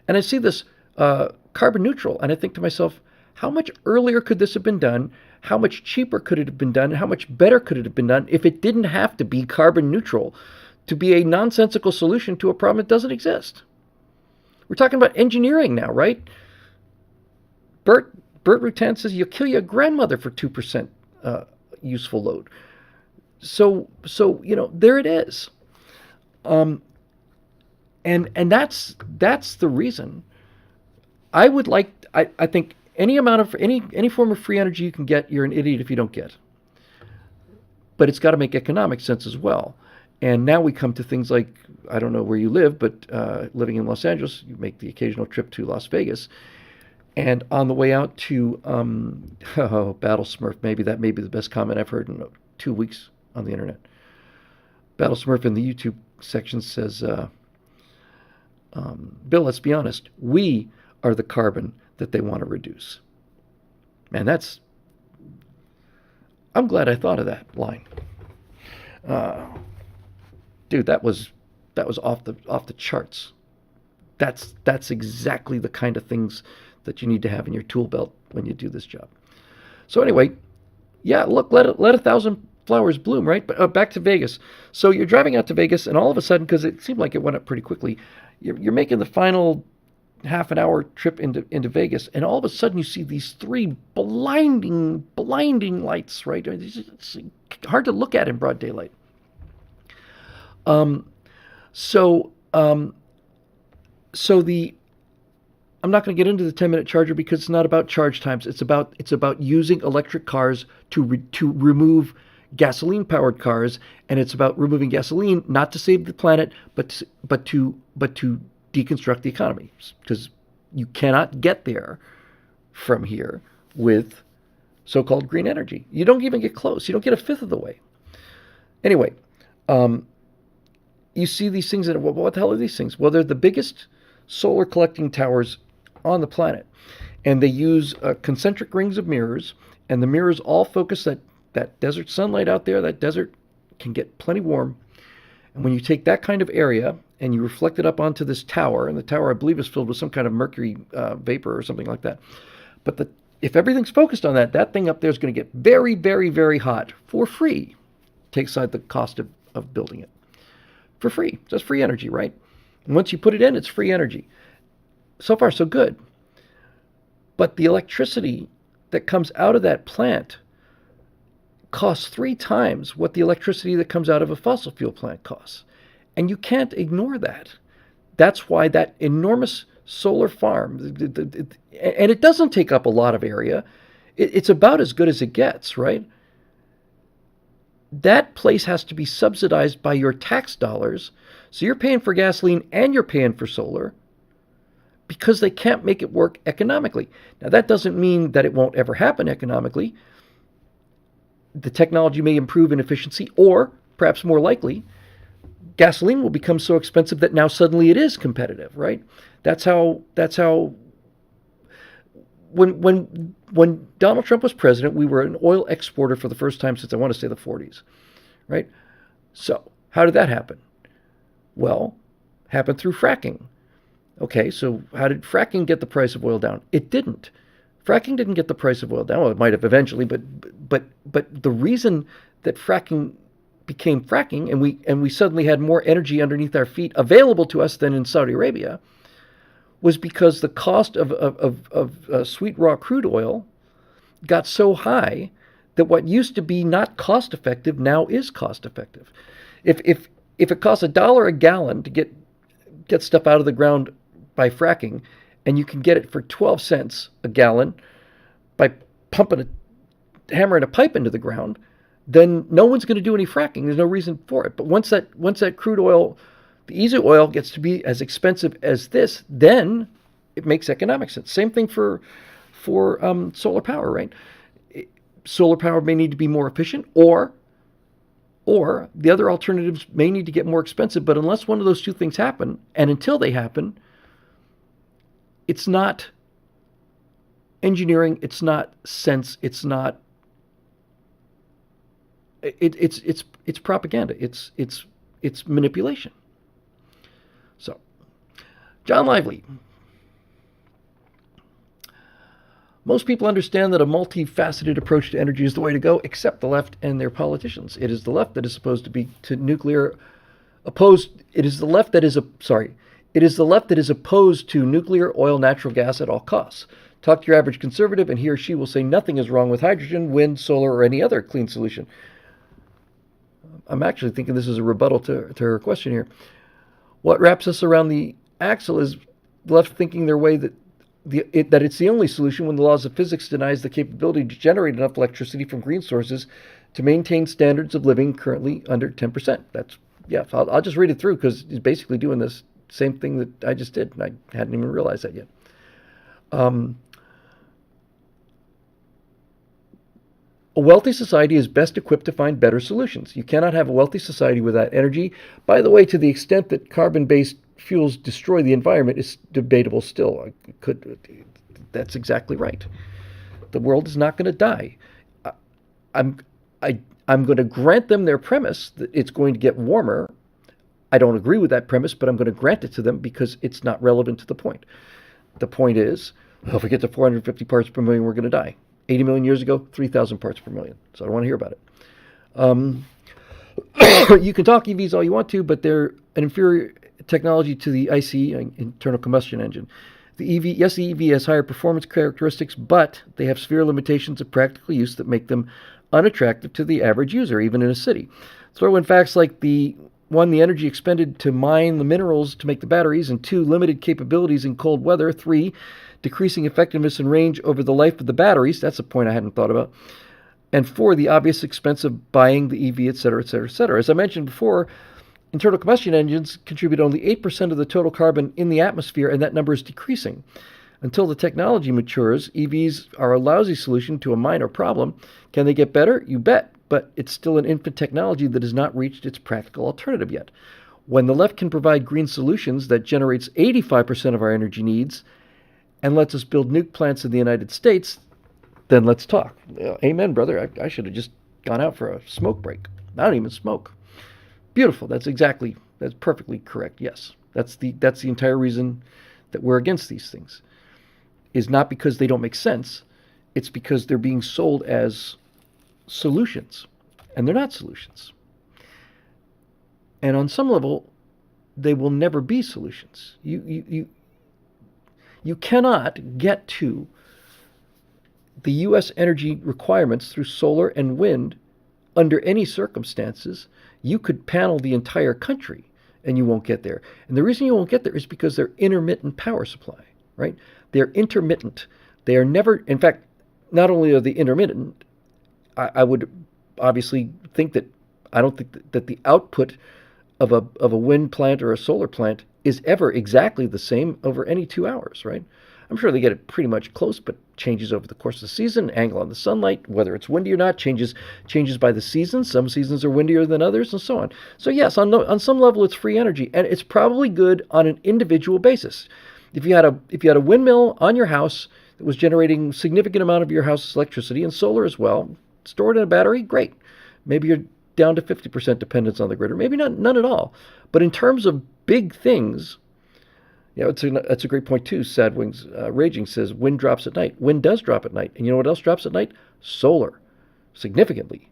And I see this carbon neutral, and I think to myself, how much earlier could this have been done? How much cheaper could it have been done? How much better could it have been done if it didn't have to be carbon neutral to be a nonsensical solution to a problem that doesn't exist? We're talking about engineering now, right? Bert Rutan says you'll kill your grandmother for 2% useful load. So there it is. And that's the reason I would like. I think any amount of any form of free energy you can get, you're an idiot if you don't get. But it's got to make economic sense as well. And now we come to things like, I don't know where you live, but living in Los Angeles, you make the occasional trip to Las Vegas. And on the way out to Battle Smurf, maybe that may be the best comment I've heard in 2 weeks on the internet. Battle Smurf in the YouTube section says, Bill, let's be honest, we are the carbon that they want to reduce. Man, I'm glad I thought of that line. Dude, that was off the charts. That's exactly the kind of things that you need to have in your tool belt when you do this job. So anyway, yeah, look, let 1,000 flowers bloom, right? But back to Vegas. So you're driving out to Vegas, and all of a sudden, because it seemed like it went up pretty quickly, you're making the final half an hour trip into Vegas, and all of a sudden you see these 3 blinding lights, right? It's hard to look at in broad daylight. I'm not going to get into the 10-minute charger because it's not about charge times. It's about using electric cars to remove gasoline-powered cars, and it's about removing gasoline not to save the planet, but to deconstruct the economy, because you cannot get there from here with so-called green energy. You don't even get close. You don't get a fifth of the way. Anyway, you see these things, and what the hell are these things? Well, they're the biggest solar collecting towers on the planet, and they use concentric rings of mirrors, and the mirrors all focus that desert sunlight out there. That desert can get plenty warm, and when you take that kind of area and you reflect it up onto this tower, and the tower I believe is filled with some kind of mercury vapor or something like that, but if everything's focused on that thing up there is going to get very, very, very hot for free. Take aside the cost of building it. For free. Just free energy, right? And once you put it in, it's free energy. So far, so good. But the electricity that comes out of that plant costs 3 times what the electricity that comes out of a fossil fuel plant costs. And you can't ignore that. That's why that enormous solar farm, and it doesn't take up a lot of area. It's about as good as it gets, right? That place has to be subsidized by your tax dollars. So you're paying for gasoline and you're paying for solar because they can't make it work economically. Now, that doesn't mean that it won't ever happen economically. The technology may improve in efficiency, or perhaps more likely, gasoline will become so expensive that now suddenly it is competitive, right? That's how when Donald Trump was president, we were an oil exporter for the first time since, I want to say, the 40s, right? So how did that happen? Well, happened through fracking. Okay, so how did fracking get the price of oil down? It didn't. Fracking didn't get the price of oil down. Well, it might have eventually, but the reason that fracking became fracking, and we suddenly had more energy underneath our feet available to us than in Saudi Arabia, was because the cost of sweet raw crude oil got so high that what used to be not cost effective now is cost effective. If it costs $1 a gallon to get stuff out of the ground by fracking, and you can get it for 12 cents a gallon by hammering a pipe into the ground, then no one's going to do any fracking. There's no reason for it. But once that crude oil, the easy oil, gets to be as expensive as this, then it makes economic sense. Same thing for solar power, right? Solar power may need to be more efficient, or Or the other alternatives may need to get more expensive, but unless one of those two things happen, and until they happen, it's not engineering, it's not sense, it's not it's propaganda. It's manipulation. So, John Lively. Most people understand that a multifaceted approach to energy is the way to go, except the left and their politicians. It is the left that is supposed to be to nuclear opposed. It is the left that is It is the left that is opposed to nuclear, oil, natural gas at all costs. Talk to your average conservative, and he or she will say nothing is wrong with hydrogen, wind, solar, or any other clean solution. I'm actually thinking this is a rebuttal to her question here. What wraps us around the axle is left thinking their way that it's the only solution when the laws of physics denies the capability to generate enough electricity from green sources to maintain standards of living currently under 10%. I'll just read it through because he's basically doing this same thing that I just did, and I hadn't even realized that yet. A wealthy society is best equipped to find better solutions. You cannot have a wealthy society without energy. By the way, to the extent that carbon-based fuels destroy the environment is debatable still. That's exactly right. The world is not going to die. I'm going to grant them their premise that it's going to get warmer. I don't agree with that premise, but I'm going to grant it to them because it's not relevant to the point. The point is, if we get to 450 parts per million, we're going to die. 80 million years ago, 3,000 parts per million. So I don't want to hear about it. You can talk EVs all you want to, but they're an inferior technology to the ICE, internal combustion engine. The EV has higher performance characteristics, but they have severe limitations of practical use that make them unattractive to the average user, even in a city. Throw in facts like the energy expended to mine the minerals to make the batteries, and 2, limited capabilities in cold weather, 3, decreasing effectiveness and range over the life of the batteries. That's a point I hadn't thought about. And 4, the obvious expense of buying the EV, etc., etc., etc. As I mentioned before, internal combustion engines contribute only 8% of the total carbon in the atmosphere, and that number is decreasing. Until the technology matures, EVs are a lousy solution to a minor problem. Can they get better? You bet. But it's still an infant technology that has not reached its practical alternative yet. When the left can provide green solutions that generates 85% of our energy needs and lets us build nuke plants in the United States, then let's talk. Amen, brother. I should have just gone out for a smoke break. I don't even smoke. Beautiful. That's perfectly correct. Yes. That's the entire reason that we're against these things. Is not because they don't make sense. It's because they're being sold as solutions. And they're not solutions. And on some level, they will never be solutions. You cannot get to the U.S. energy requirements through solar and wind under any circumstances. You could panel the entire country and you won't get there. And the reason you won't get there is because they're intermittent power supply, right? They're intermittent. They are never, in fact, not only are they intermittent, I would obviously think that, I don't think that the output of a wind plant or a solar plant is ever exactly the same over any 2 hours, right? I'm sure they get it pretty much close, but changes over the course of the season. Angle on the sunlight, whether it's windy or not, changes by the season. Some seasons are windier than others, and so on. So yes, on some level, it's free energy, and it's probably good on an individual basis. If you had a windmill on your house that was generating a significant amount of your house's electricity, and solar as well, stored in a battery, great. Maybe you're down to 50% dependence on the grid, or maybe none at all. But in terms of big things, that's a great point too. Sad Wings Raging says, wind drops at night. Wind does drop at night. And you know what else drops at night? Solar, significantly.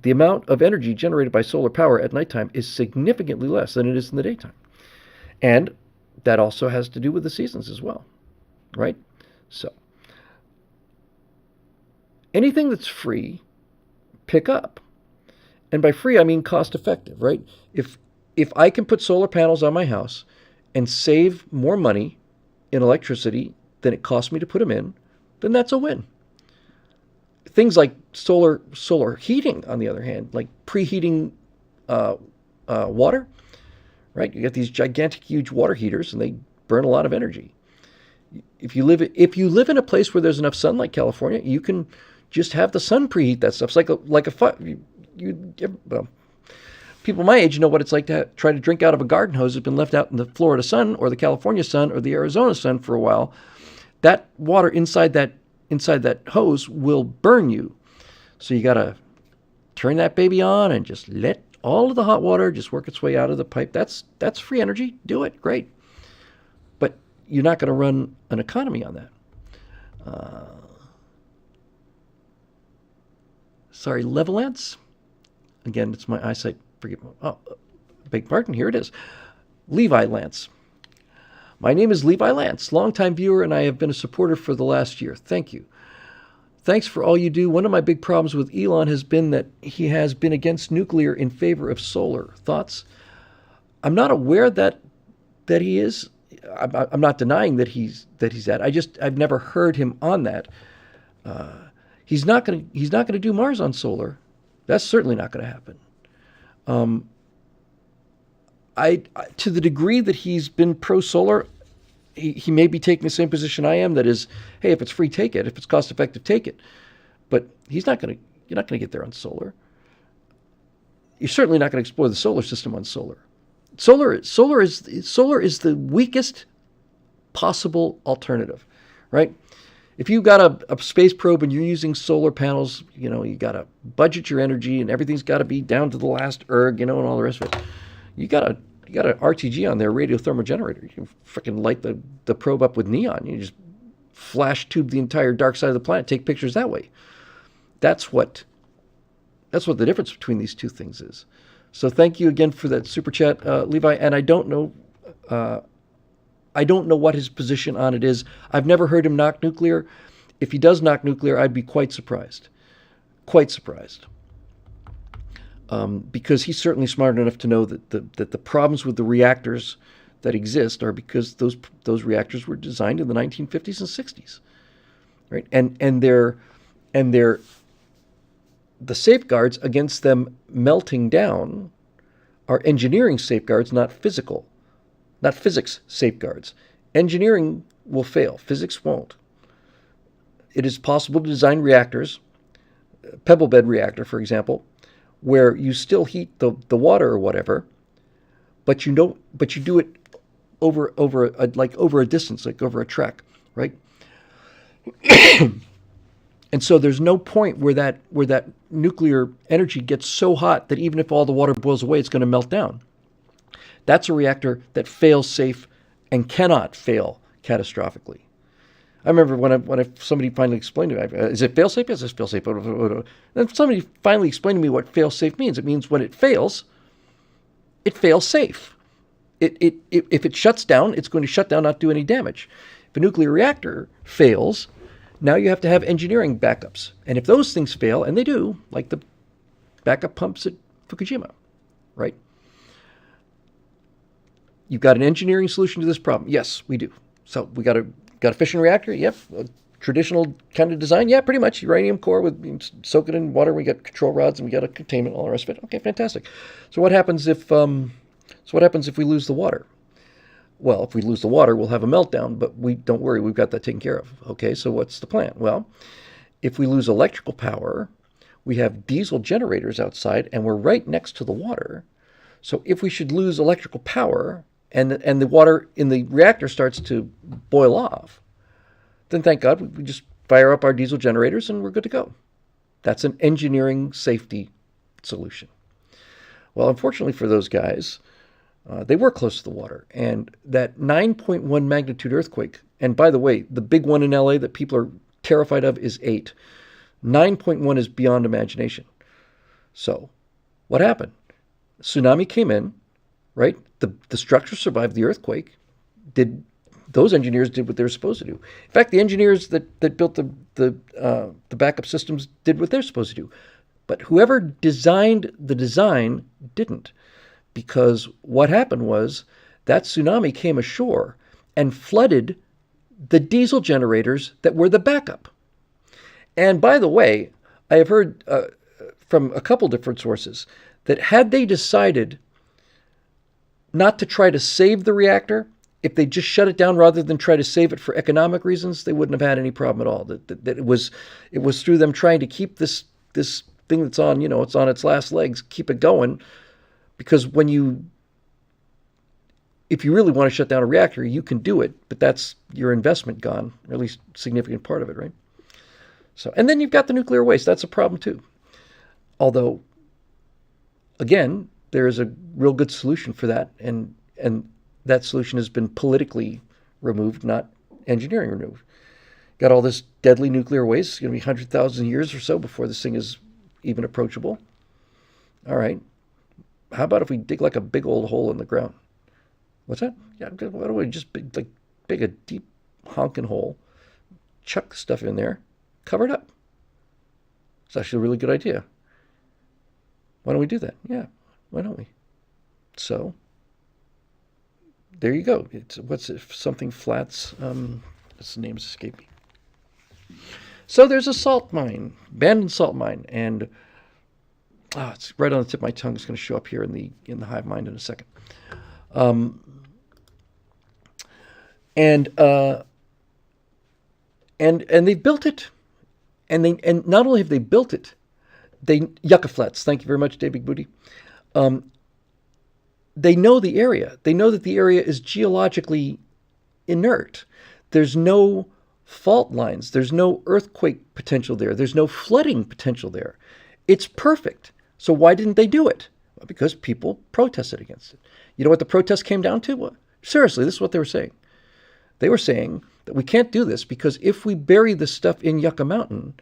The amount of energy generated by solar power at nighttime is significantly less than it is in the daytime. And that also has to do with the seasons as well, right? So, anything that's free, pick up. And by free, I mean cost effective, right? If I can put solar panels on my house and save more money in electricity than it costs me to put them in, then that's a win. Things like solar heating, on the other hand, like preheating water, right? You get these gigantic, huge water heaters, and they burn a lot of energy. If you live in a place where there's enough sun, like California, you can just have the sun preheat that stuff. It's like a fire. Well, People my age know what it's like to try to drink out of a garden hose that's been left out in the Florida sun or the California sun or the Arizona sun for a while. That water inside that hose will burn you. So you got to turn that baby on and just let all of the hot water just work its way out of the pipe. That's free energy. Do it. Great. But you're not going to run an economy on that. Sorry, Levelance. Again, it's my eyesight. Forgive me. Oh, beg pardon. Here it is. Levi Lance. My name is Levi Lance, longtime viewer, and I have been a supporter for the last year. Thank you. Thanks for all you do. One of my big problems with Elon has been that he has been against nuclear in favor of solar. Thoughts? I'm not aware that he is. I'm not denying that he's that. I've never heard him on that. He's not going to do Mars on solar. That's certainly not going to happen. To the degree that he's been pro-solar, he may be taking the same position I am. That is, hey, if it's free, take it. If it's cost-effective, take it. But you're not going to get there on solar. You're certainly not going to explore the solar system on solar. Solar is the weakest possible alternative, right? If you've got a space probe and you're using solar panels, you got to budget your energy and everything's got to be down to the last erg, and all the rest of it. You got an RTG on there, radiothermal generator. You can freaking light the probe up with neon. You just flash tube the entire dark side of the planet, take pictures that way. That's what the difference between these two things is. So thank you again for that super chat, Levi. And I don't know what his position on it is. I've never heard him knock nuclear. If he does knock nuclear, I'd be quite surprised. Quite surprised. Because he's certainly smart enough to know that the problems with the reactors that exist are because those reactors were designed in the 1950s and 60s, right? And they're the safeguards against them melting down are engineering safeguards, not physics safeguards. Engineering will fail. Physics won't. It is possible to design reactors, a pebble bed reactor, for example, where you still heat the water or whatever, but you do it over a distance, like over a track, right? And so there's no point where that nuclear energy gets so hot that even if all the water boils away, it's going to melt down. That's a reactor that fails safe and cannot fail catastrophically. I remember when somebody finally explained to me, is it fail-safe? Yes, it's fail-safe. Then somebody finally explained to me what fail-safe means. It means when it fails safe. If it shuts down, it's going to shut down, not do any damage. If a nuclear reactor fails, now you have to have engineering backups. And if those things fail, and they do, like the backup pumps at Fukushima, right? You've got an engineering solution to this problem. Yes, we do. So we got a fission reactor? Yep. A traditional kind of design? Yeah, pretty much. Uranium core with soak it in water. We got control rods and we got a containment, all the rest of it. Okay, fantastic. So what happens if we lose the water? Well, if we lose the water, we'll have a meltdown, but don't worry, we've got that taken care of. Okay, so what's the plan? Well, if we lose electrical power, we have diesel generators outside and we're right next to the water. So if we should lose electrical power and the water in the reactor starts to boil off, then thank God we just fire up our diesel generators and we're good to go. That's an engineering safety solution. Well, unfortunately for those guys, they were close to the water. And that 9.1 magnitude earthquake, and by the way, the big one in LA that people are terrified of is 8. 9.1 is beyond imagination. So what happened? Tsunami came in, right? The structure survived the earthquake. Those engineers did what they were supposed to do. In fact, the engineers that built the backup systems did what they're supposed to do. But whoever designed the design didn't. Because what happened was that tsunami came ashore and flooded the diesel generators that were the backup. And by the way, I have heard from a couple different sources that had they decided not to try to save the reactor, if they just shut it down rather than try to save it for economic reasons, they wouldn't have had any problem at all. That it was through them trying to keep this thing that's on, it's on its last legs, keep it going, Because if you really want to shut down a reactor, you can do it, but that's your investment gone, or at least a significant part of it, right? So, and then you've got the nuclear waste. That's a problem too. Although, again, there is a real good solution for that, and that solution has been politically removed, not engineering removed. Got all this deadly nuclear waste. It's going to be 100,000 years or so before this thing is even approachable. All right. How about if we dig like a big old hole in the ground? What's that? Yeah, why don't we just dig a deep honking hole, chuck stuff in there, cover it up? It's actually a really good idea. Why don't we do that? Yeah, why don't we? So, there you go. What's it? Something flats. Its names escape me. So there's a salt mine, abandoned salt mine, and it's right on the tip of my tongue. It's going to show up here in the hive mind in a second. And they built it, and not only have they built it, yucca flats. Thank you very much, David Booty. They know the area. They know that the area is geologically inert. There's no fault lines. There's no earthquake potential there. There's no flooding potential there. It's perfect. So why didn't they do it? Well, because people protested against it. You know what the protest came down to? Well, seriously, this is what they were saying. They were saying that we can't do this because if we bury this stuff in Yucca Mountain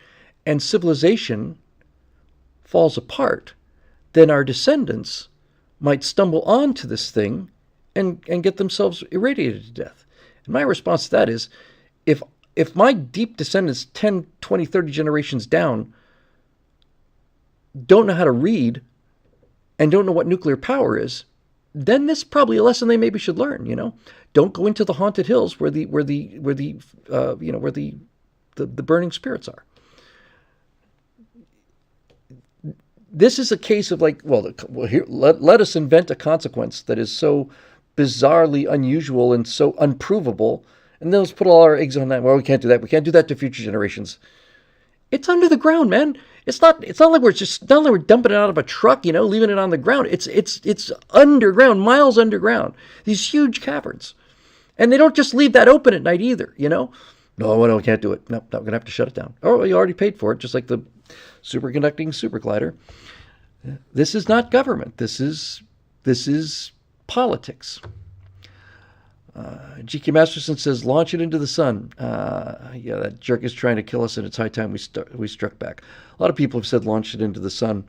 and civilization falls apart, then our descendants might stumble onto this thing and get themselves irradiated to death. And my response to that is, if my deep descendants 10, 20, 30 generations down don't know how to read and don't know what nuclear power is, then this is probably a lesson they maybe should learn. Don't go into the haunted hills where the burning spirits are. This is a case of let us invent a consequence that is so bizarrely unusual and so unprovable, and then let's put all our eggs on that. Well, we can't do that. We can't do that to future generations. It's under the ground, man. It's not like we're dumping it out of a truck, leaving it on the ground. It's underground, miles underground. These huge caverns. And they don't just leave that open at night either, No, we can't do it. No, we're going to have to shut it down. Oh, you already paid for it, just like the superconducting super glider. This is not government. This is politics. G.K. Masterson says, launch it into the sun. Yeah, that jerk is trying to kill us, and it's high time we struck back. A lot of people have said launch it into the sun.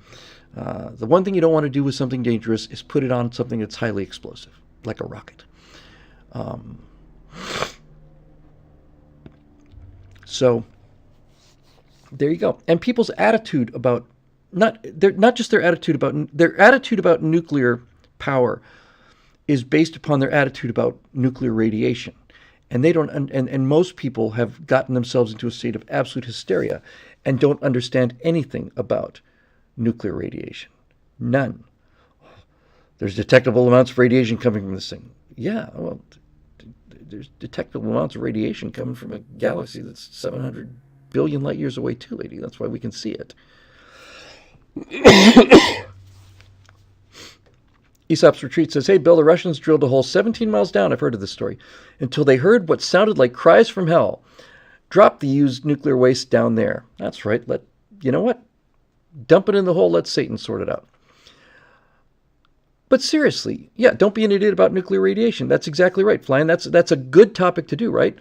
The one thing you don't want to do with something dangerous is put it on something that's highly explosive, like a rocket. So there you go. And people's attitude about not just their attitude about nuclear power is based upon their attitude about nuclear radiation. And they don't and most people have gotten themselves into a state of absolute hysteria and don't understand anything about nuclear radiation. None. There's detectable amounts of radiation coming from this thing. Yeah, well, there's detectable amounts of radiation coming from a galaxy that's 700 billion light years away too, lady. That's why we can see it. Aesop's Retreat says, hey, Bill, the Russians drilled a hole 17 miles down, I've heard of this story, until they heard what sounded like cries from hell. Drop the used nuclear waste down there. That's right. You know what? Dump it in the hole, let Satan sort it out. But seriously, yeah, don't be an idiot about nuclear radiation. That's exactly right, Flying. That's a good topic to do, right?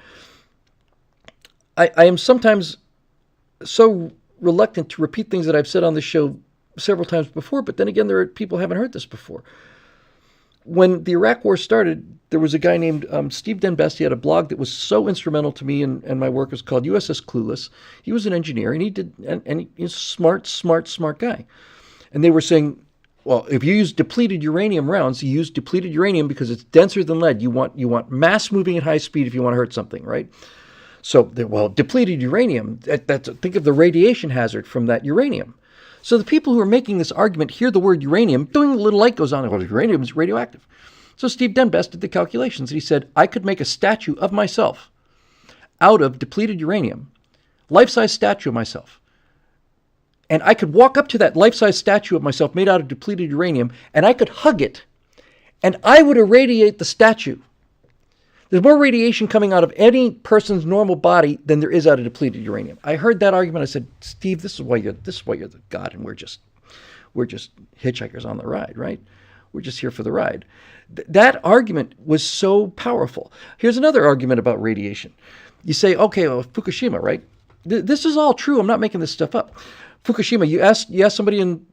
I am sometimes so reluctant to repeat things that I've said on the show several times before, but then again, there are people who haven't heard this before. When the Iraq War started, there was a guy named Steve Denbest. He had a blog that was so instrumental to me and my work. It was called USS Clueless. He was an engineer, and he's a smart guy. And they were saying, well, if you use depleted uranium rounds, you use depleted uranium because it's denser than lead. You want mass moving at high speed if you want to hurt something, right? So, depleted uranium, think of the radiation hazard from that uranium. So the people who are making this argument hear the word uranium, doing a little light goes on, well, uranium is radioactive. So Steve Denbest did the calculations, and he said, I could make a statue of myself out of depleted uranium, life-size statue of myself, And I could walk up to that life-size statue of myself made out of depleted uranium, and I could hug it, and I would irradiate the statue. There's more radiation coming out of any person's normal body than there is out of depleted uranium. I heard that argument. I said, Steve, this is why you're the God, and we're just hitchhikers on the ride, right? We're just here for the ride. That argument was so powerful. Here's another argument about radiation. You say, okay, well, Fukushima, right? This is all true. I'm not making this stuff up. Fukushima, you asked somebody in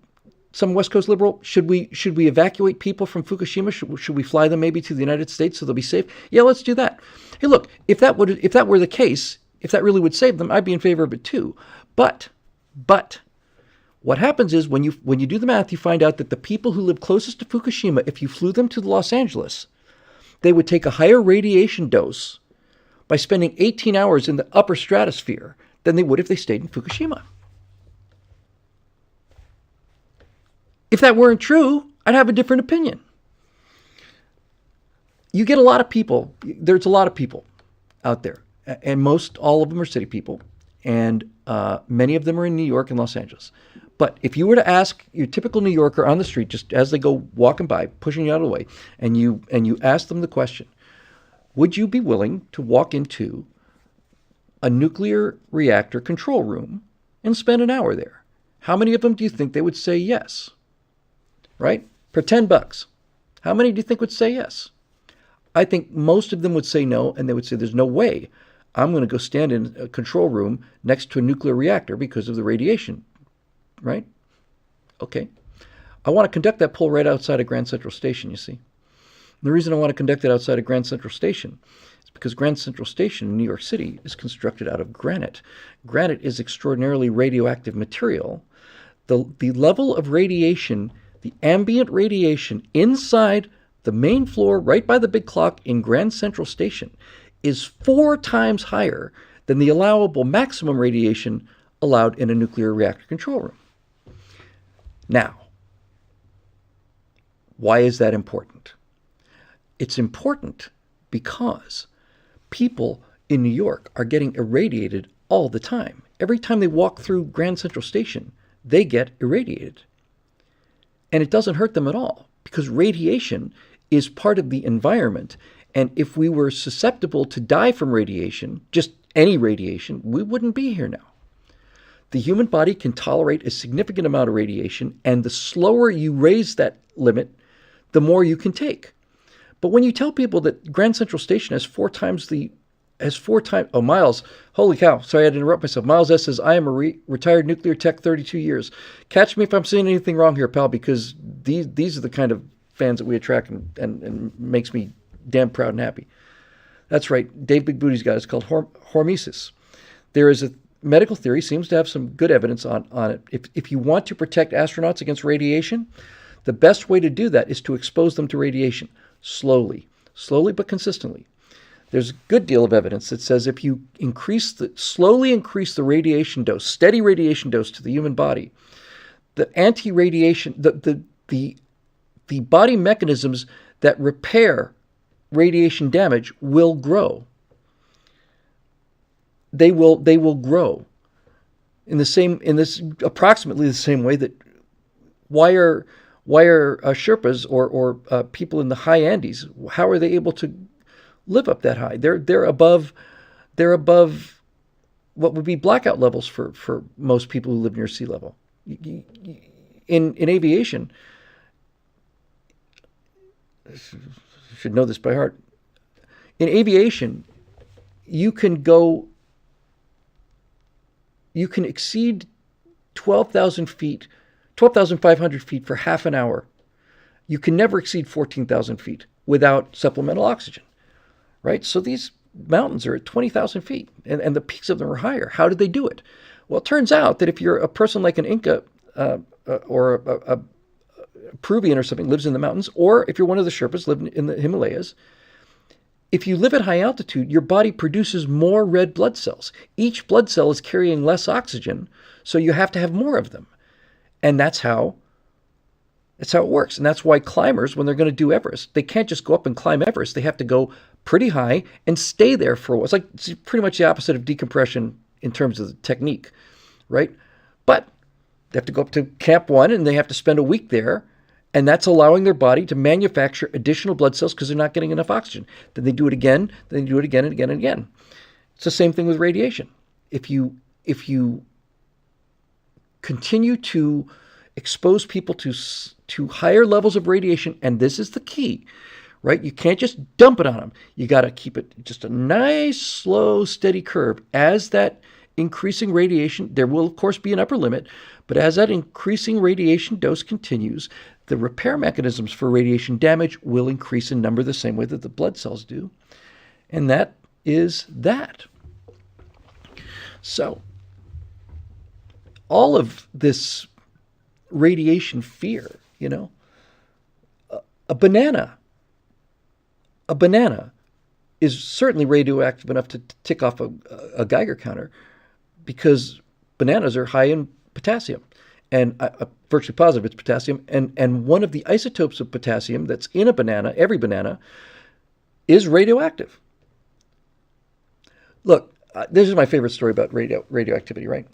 some West Coast liberal, should we evacuate people from Fukushima? Should we fly them maybe to the United States so they'll be safe? Yeah, let's do that. Hey, look, if that were the case, if that really would save them, I'd be in favor of it too. But what happens is when you do the math, you find out that the people who live closest to Fukushima, if you flew them to Los Angeles, they would take a higher radiation dose by spending 18 hours in the upper stratosphere than they would if they stayed in Fukushima. If that weren't true, I'd have a different opinion. You get a lot of people, there's a lot of people out there, and all of them are city people, and many of them are in New York and Los Angeles. But if you were to ask your typical New Yorker on the street, just as they go walking by, pushing you out of the way, and you ask them the question, would you be willing to walk into a nuclear reactor control room and spend an hour there? How many of them do you think they would say yes? Right? For $10. How many do you think would say yes? I think most of them would say no, and they would say there's no way I'm going to go stand in a control room next to a nuclear reactor because of the radiation. Right? Okay. I want to conduct that poll right outside of Grand Central Station, you see. And the reason I want to conduct it outside of Grand Central Station is because Grand Central Station in New York City is constructed out of granite. Granite is extraordinarily radioactive material. The level of radiation, the ambient radiation inside the main floor right by the big clock in Grand Central Station is 4 times higher than the allowable maximum radiation allowed in a nuclear reactor control room. Now, why is that important? It's important because people in New York are getting irradiated all the time. Every time they walk through Grand Central Station, they get irradiated. And it doesn't hurt them at all because radiation is part of the environment. And if we were susceptible to die from radiation, just any radiation, we wouldn't be here now. The human body can tolerate a significant amount of radiation, and the slower you raise that limit, the more you can take. But when you tell people that Grand Central Station has 4 times oh, Miles, holy cow, sorry I had to interrupt myself. Miles S. says, I am a retired nuclear tech, 32 years. Catch me if I'm saying anything wrong here, pal, because these are the kind of fans that we attract and makes me damn proud and happy. That's right, Dave Big Booty's got it. It's called hormesis. There is a medical theory, seems to have some good evidence on it. If you want to protect astronauts against radiation, the best way to do that is to expose them to radiation slowly but consistently. There's a good deal of evidence that says if you slowly increase the radiation dose, steady radiation dose to the human body, the anti-radiation, the body mechanisms that repair radiation damage will grow. They will grow in this approximately the same way that why are Sherpas or people in the high Andes, how are they able to live up that high? They're above what would be blackout levels for most people who live near sea level. In aviation, I should know this by heart. In aviation, you can exceed 12,500 feet for half an hour. You can never exceed 14,000 feet without supplemental oxygen, right? So these mountains are at 20,000 feet, and the peaks of them are higher. How did they do it? Well, it turns out that if you're a person like an Inca or a Peruvian or something, lives in the mountains, or if you're one of the Sherpas living in the Himalayas, if you live at high altitude, your body produces more red blood cells. Each blood cell is carrying less oxygen, so you have to have more of them. And that's how it works. And that's why climbers, when they're going to do Everest, they can't just go up and climb Everest. They have to go pretty high and stay there for a while. It's pretty much the opposite of decompression in terms of the technique, right? But They have to go up to Camp 1 and they have to spend a week there. And that's allowing their body to manufacture additional blood cells because they're not getting enough oxygen. Then they do it again, then they do it again and again and again. It's the same thing with radiation. If you continue to expose people to higher levels of radiation, and this is the key, right? You can't just dump it on them. You got to keep it just a nice, slow, steady curve. As that increasing radiation, there will of course be an upper limit, but as that increasing radiation dose continues, the repair mechanisms for radiation damage will increase in number the same way that the blood cells do. And that is that. So, all of this radiation fear, a banana is certainly radioactive enough to tick off a Geiger counter because bananas are high in potassium. And I'm virtually positive it's potassium. And one of the isotopes of potassium that's in a banana, every banana, is radioactive. Look, this is my favorite story about radioactivity, right?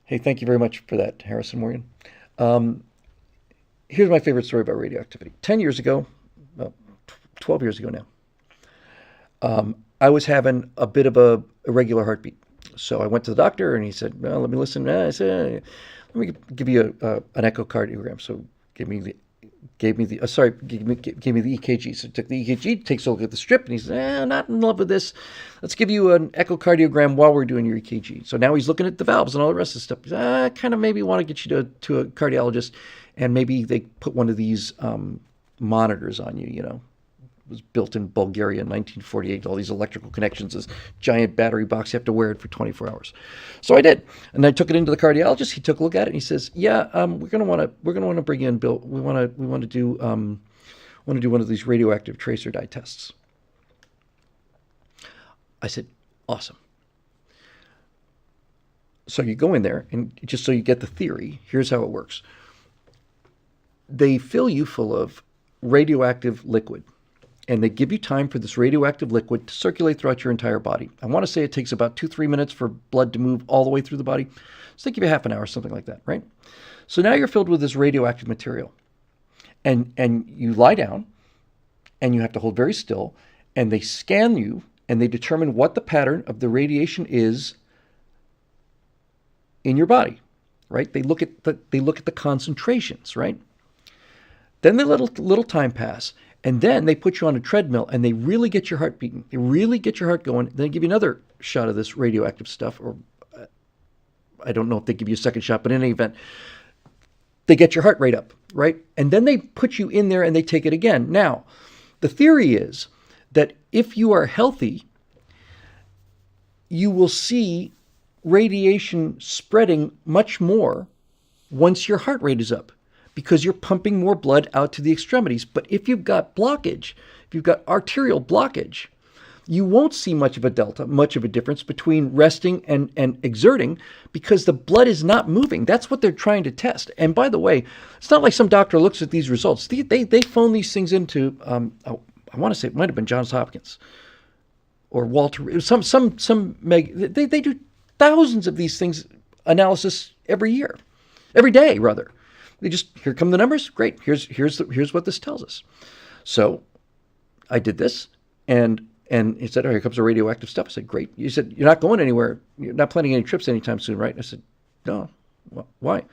Hey, thank you very much for that, Harrison Morgan. Here's my favorite story about radioactivity. 10 years ago, 12 years ago now, I was having a bit of a irregular heartbeat. So I went to the doctor and he said, well, let me listen. I said, let me give you an echocardiogram. So gave me the EKG. So took the EKG, takes a look at the strip, and he says, I'm not in love with this. Let's give you an echocardiogram while we're doing your EKG. So now he's looking at the valves and all the rest of the stuff. He says, I kind of maybe want to get you to a cardiologist, and maybe they put one of these monitors on you, It was built in Bulgaria in 1948, all these electrical connections, this giant battery box, you have to wear it for 24 hours. So I did. And I took it into the cardiologist. He took a look at it and he says, yeah, we're going to want to bring in Bill. We want to do one of these radioactive tracer dye tests. I said, awesome. So you go in there, and just so you get the theory, here's how it works. They fill you full of radioactive liquid, and they give you time for this radioactive liquid to circulate throughout your entire body. I want to say it takes about 2-3 minutes for blood to move all the way through the body. So they give you half an hour, something like that, right? So now you're filled with this radioactive material. And you lie down, and you have to hold very still, and they scan you, and they determine what the pattern of the radiation is in your body, right? They look at the concentrations, right? Then they let a little time pass, and then they put you on a treadmill, and they really get your heart beating. They really get your heart going. Then they give you another shot of this radioactive stuff, or I don't know if they give you a second shot, but in any event, they get your heart rate up, right? And then they put you in there, and they take it again. Now, the theory is that if you are healthy, you will see radiation spreading much more once your heart rate is up, because you're pumping more blood out to the extremities. But if you've got blockage, if you've got arterial blockage, you won't see much of a delta, much of a difference between resting and exerting, because the blood is not moving. That's what they're trying to test. And by the way, it's not like some doctor looks at these results. They phone these things into, I want to say it might have been Johns Hopkins or Walter. They do thousands of these things, analysis every day rather. They just, here come the numbers. Great. Here's what this tells us. So I did this, and he said, oh, here comes the radioactive stuff. I said, great. You said, you're not going anywhere. You're not planning any trips anytime soon, right? I said, no. Well, why?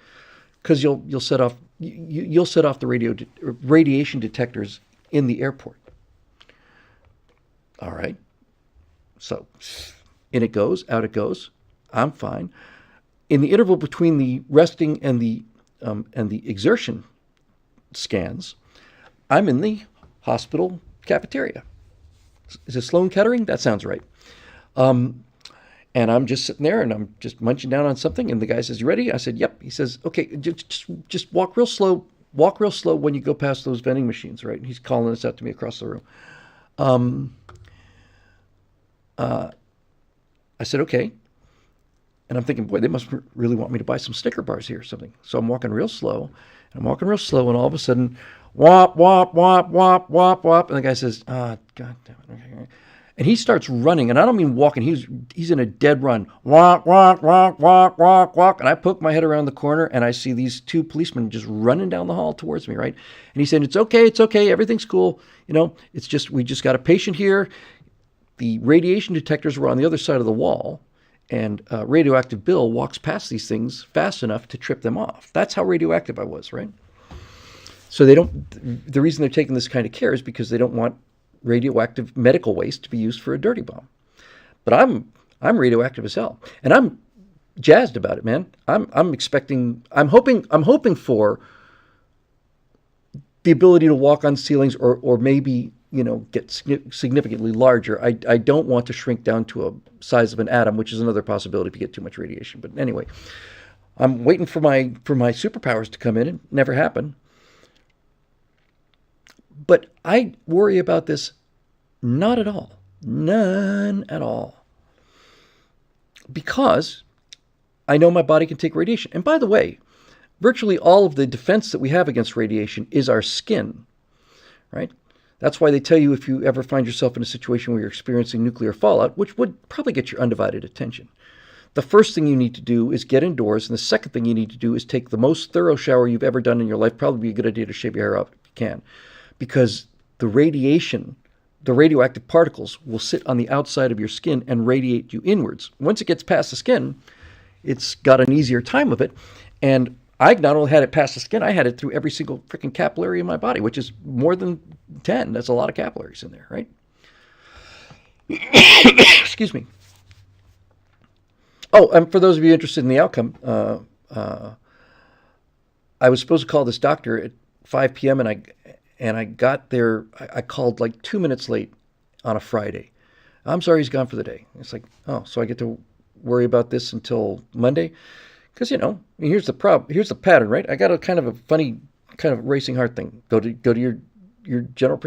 Because you'll set off the radiation detectors in the airport. All right. So in it goes, out it goes. I'm fine. In the interval between the resting and the exertion scans, I'm in the hospital cafeteria. Is it Sloan Kettering? That sounds right. And I'm just sitting there, and I'm just munching down on something, and the guy says, you ready? I said, yep. He says, okay, just walk real slow. Walk real slow when you go past those vending machines, right? And he's calling this out to me across the room. I said, okay. And I'm thinking, boy, they must really want me to buy some Snicker bars here or something. So I'm walking real slow, and all of a sudden, whop, whop, whop, whop, whop, whop. And the guy says, God damn it. And he starts running, and I don't mean walking. He's in a dead run. Walk, walk, walk, walk, walk, walk. And I poke my head around the corner, and I see these two policemen just running down the hall towards me, right? And he's saying, it's okay, everything's cool. It's just, we just got a patient here. The radiation detectors were on the other side of the wall, and Radioactive Bill walks past these things fast enough to trip them off. That's how radioactive I was, right? So the reason they're taking this kind of care is because they don't want radioactive medical waste to be used for a dirty bomb. But I'm radioactive as hell, and I'm jazzed about it, man. I'm hoping for the ability to walk on ceilings, or maybe get significantly larger. I don't want to shrink down to a size of an atom, which is another possibility if you get too much radiation. But anyway, I'm waiting for my superpowers to come in. It never happened. But I worry about this not at all. None at all. Because I know my body can take radiation. And by the way, virtually all of the defense that we have against radiation is our skin, right? That's why they tell you, if you ever find yourself in a situation where you're experiencing nuclear fallout, which would probably get your undivided attention, the first thing you need to do is get indoors, and the second thing you need to do is take the most thorough shower you've ever done in your life. Probably be a good idea to shave your hair off if you can. Because the radioactive particles will sit on the outside of your skin and radiate you inwards. Once it gets past the skin, it's got an easier time of it. And I not only had it past the skin, I had it through every single freaking capillary in my body, which is more than 10. That's a lot of capillaries in there, right? Excuse me. Oh, and for those of you interested in the outcome, I was supposed to call this doctor at 5 p.m. and I got there, I called like 2 minutes late on a Friday. I'm sorry, he's gone for the day. It's like, oh, so I get to worry about this until Monday? Because, here's the problem. Here's the pattern, right? I got a kind of a funny kind of racing heart thing. Go to your general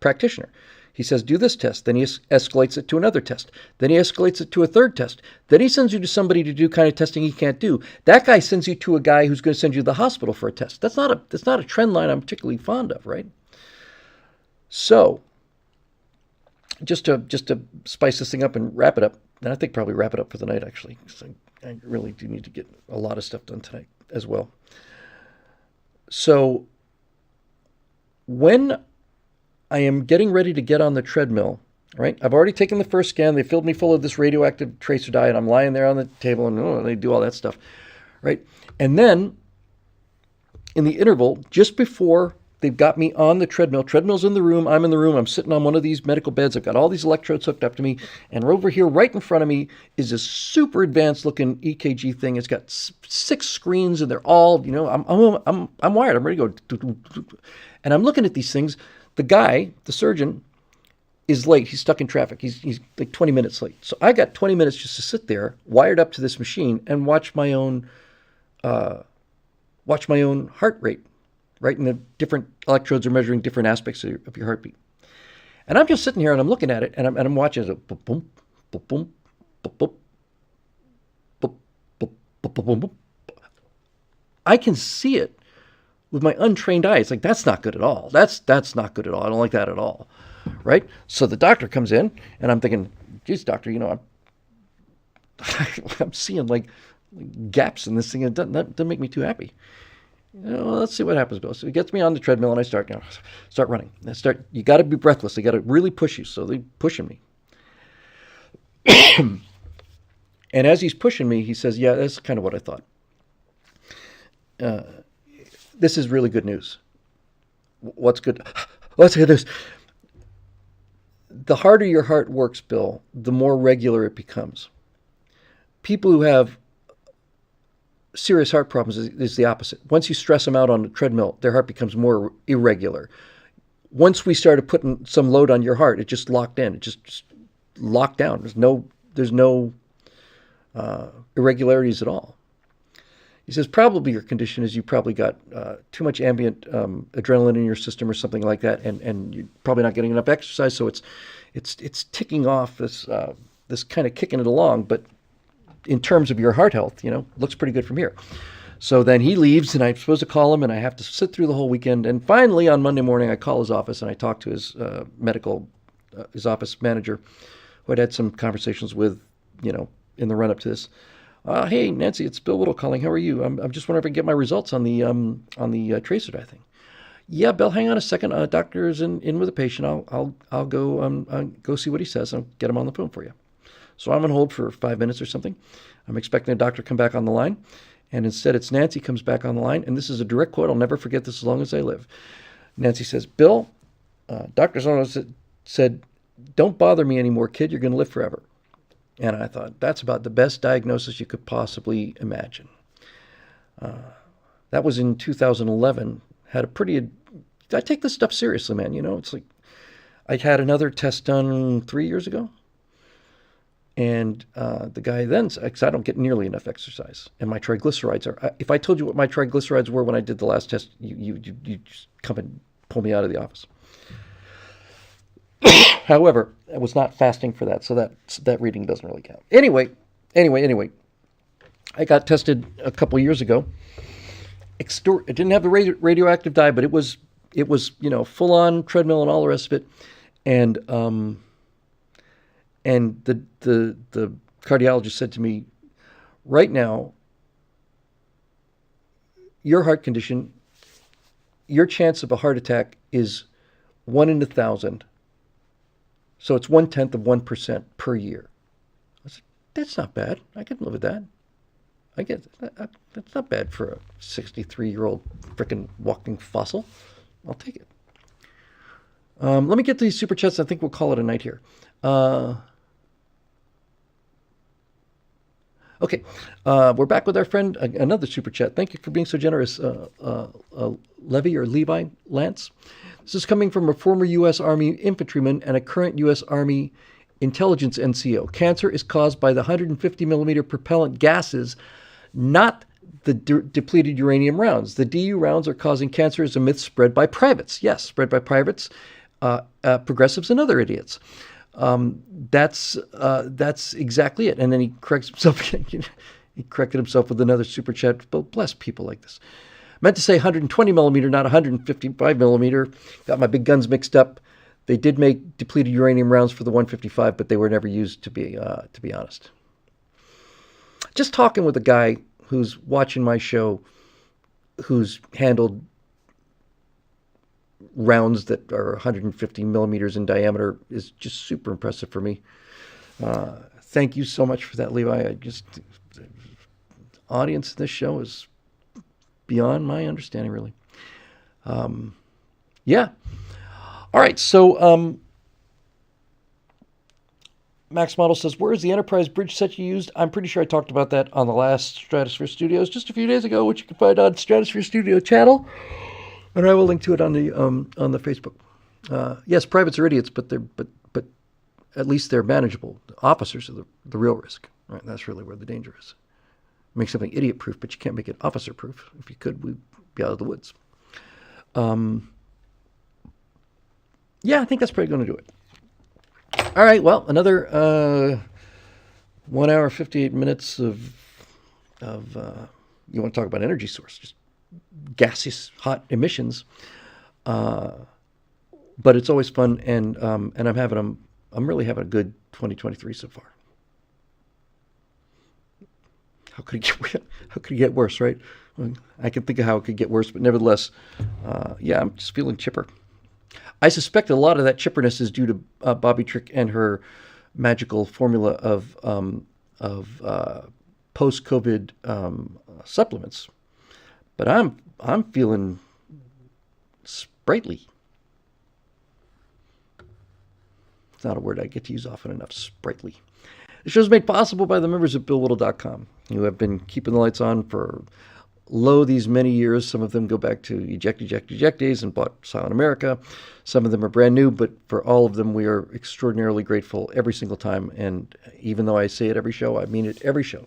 practitioner. He says, do this test. Then he escalates it to another test. Then he escalates it to a third test. Then he sends you to somebody to do kind of testing he can't do. That guy sends you to a guy who's going to send you to the hospital for a test. That's not a trend line I'm particularly fond of, right? So, just to spice this thing up and wrap it up, and I think probably wrap it up for the night, actually, because I really do need to get a lot of stuff done tonight as well. So, when I am getting ready to get on the treadmill, right? I've already taken the first scan. They filled me full of this radioactive tracer dye, and I'm lying there on the table, and they do all that stuff, right? And then, in the interval, just before they've got me on the treadmill's in the room, I'm in the room, I'm sitting on one of these medical beds, I've got all these electrodes hooked up to me, and over here, right in front of me, is this super advanced looking EKG thing. It's got 6 screens, and they're all, I'm wired, I'm ready to go. And I'm looking at these things. The guy, the surgeon, is late. He's stuck in traffic. He's like 20 minutes late. So I got 20 minutes just to sit there, wired up to this machine, and watch my own heart rate. Right, and the different electrodes are measuring different aspects of your heartbeat. And I'm just sitting here and I'm looking at it, and I'm watching it. Boop, boom, boop, boom, boop, boop, boop, boop, boop, boop, boop. I can see it with my untrained eye. It's like, that's not good at all. That's not good at all. I don't like that at all. Right? So the doctor comes in, and I'm thinking, geez, doctor, I'm seeing like gaps in this thing. It doesn't make me too happy. Let's see what happens, Bill. So he gets me on the treadmill, and I start running. You got to be breathless. They got to really push you. So they're pushing me. And as he's pushing me, he says, yeah, that's kind of what I thought. This is really good news. What's good? What's good news? The harder your heart works, Bill, the more regular it becomes. People who have serious heart problems is the opposite. Once you stress them out on the treadmill, their heart becomes more irregular. Once we started putting some load on your heart, it just locked in. It just locked down. There's no irregularities at all. He says probably your condition is you probably got too much ambient adrenaline in your system or something like that, and you're probably not getting enough exercise. So it's ticking off this kind of kicking it along, but in terms of your heart health, looks pretty good from here. So then he leaves, and I'm supposed to call him, and I have to sit through the whole weekend. And finally, on Monday morning, I call his office, and I talk to his medical his office manager, who I'd had some conversations with, in the run-up to this. Hey, Nancy, it's Bill Whittle calling. How are you? I'm just wondering if I can get my results on the tracer dye thing. Yeah, Bill, hang on a second. Doctor's in with a patient. I'll go see what he says. I'll get him on the phone for you. So I'm on hold for 5 minutes or something. I'm expecting a doctor to come back on the line, and instead it's Nancy comes back on the line, and this is a direct quote. I'll never forget this as long as I live. Nancy says, Bill, Dr. Sonos said, don't bother me anymore, kid. You're going to live forever. And I thought, that's about the best diagnosis you could possibly imagine. That was in 2011. I take this stuff seriously, man. It's like I had another test done 3 years ago. And the guy then said, because I don't get nearly enough exercise, and my triglycerides are. If I told you what my triglycerides were when I did the last test, you just come and pull me out of the office. However, I was not fasting for that, so that reading doesn't really count. Anyway, I got tested a couple years ago. It didn't have the radioactive dye, but it was full on treadmill and all the rest of it, and the cardiologist said to me, right now, your heart condition, your chance of a heart attack is 1 in 1,000. So it's 0.1% per year. I said, that's not bad. I can live with that. I get that's not bad for a 63-year-old frickin' walking fossil. I'll take it. Let me get these super chats. I think we'll call it a night here. Okay, we're back with our friend, another super chat. Thank you for being so generous, Levi Lance. This is coming from a former U.S. Army infantryman and a current U.S. Army intelligence NCO. Cancer is caused by the 150 millimeter propellant gases, not the depleted uranium rounds. The DU rounds are causing cancer is a myth spread by privates. Yes, spread by privates, progressives, and other idiots. That's exactly it. And then he corrects himself. He corrected himself with another super chat. But bless people like this. Meant to say 120 millimeter, not 155 millimeter. Got my big guns mixed up. They did make depleted uranium rounds for the 155, but they were never used, to be honest. Just talking with a guy who's watching my show, who's handled rounds that are 150 millimeters in diameter, is just super impressive for me. Thank you so much for that, Levi. The audience in this show is beyond my understanding, really. Yeah. All right, so Max Model says, where is the Enterprise bridge set you used? I'm pretty sure I talked about that on the last Stratosphere Studios just a few days ago, which you can find on Stratosphere Studio channel, and I will link to it on the Facebook. Yes, privates are idiots, but at least they're manageable. The officers are the real risk. Right? That's really where the danger is. Make something idiot-proof, but you can't make it officer-proof. If you could, we'd be out of the woods. Yeah, I think that's probably going to do it. All right, well, another 1 hour, 58 minutes of you want to talk about energy source, just gaseous, hot emissions. But it's always fun, and I'm really having a good 2023 so far. How could it get worse, right? Well, I can think of how it could get worse, but nevertheless, yeah, I'm just feeling chipper. I suspect a lot of that chipperness is due to Bobby Trick and her magical formula of post-COVID supplements. But I'm feeling sprightly. It's not a word I get to use often enough. Sprightly. The show is made possible by the members of BillWhittle.com, who have been keeping the lights on for these many years. Some of them go back to eject days and bought Silent America. Some of them are brand new, but for all of them, we are extraordinarily grateful every single time. And even though I say it every show, I mean it every show.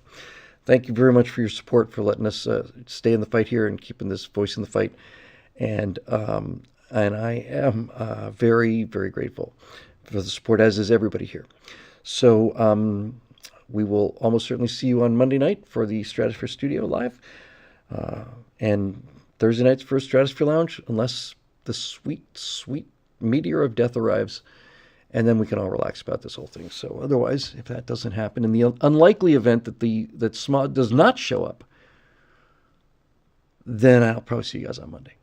Thank you very much for your support, for letting us stay in the fight here and keeping this voice in the fight. And I am very, very grateful for the support, as is everybody here. So we will almost certainly see you on Monday night for the Stratosphere Studio Live. And Thursday nights for Stratosphere Lounge, unless the sweet, sweet meteor of death arrives and then we can all relax about this whole thing. So otherwise, if that doesn't happen, in the unlikely event that that Smog does not show up, then I'll probably see you guys on Monday.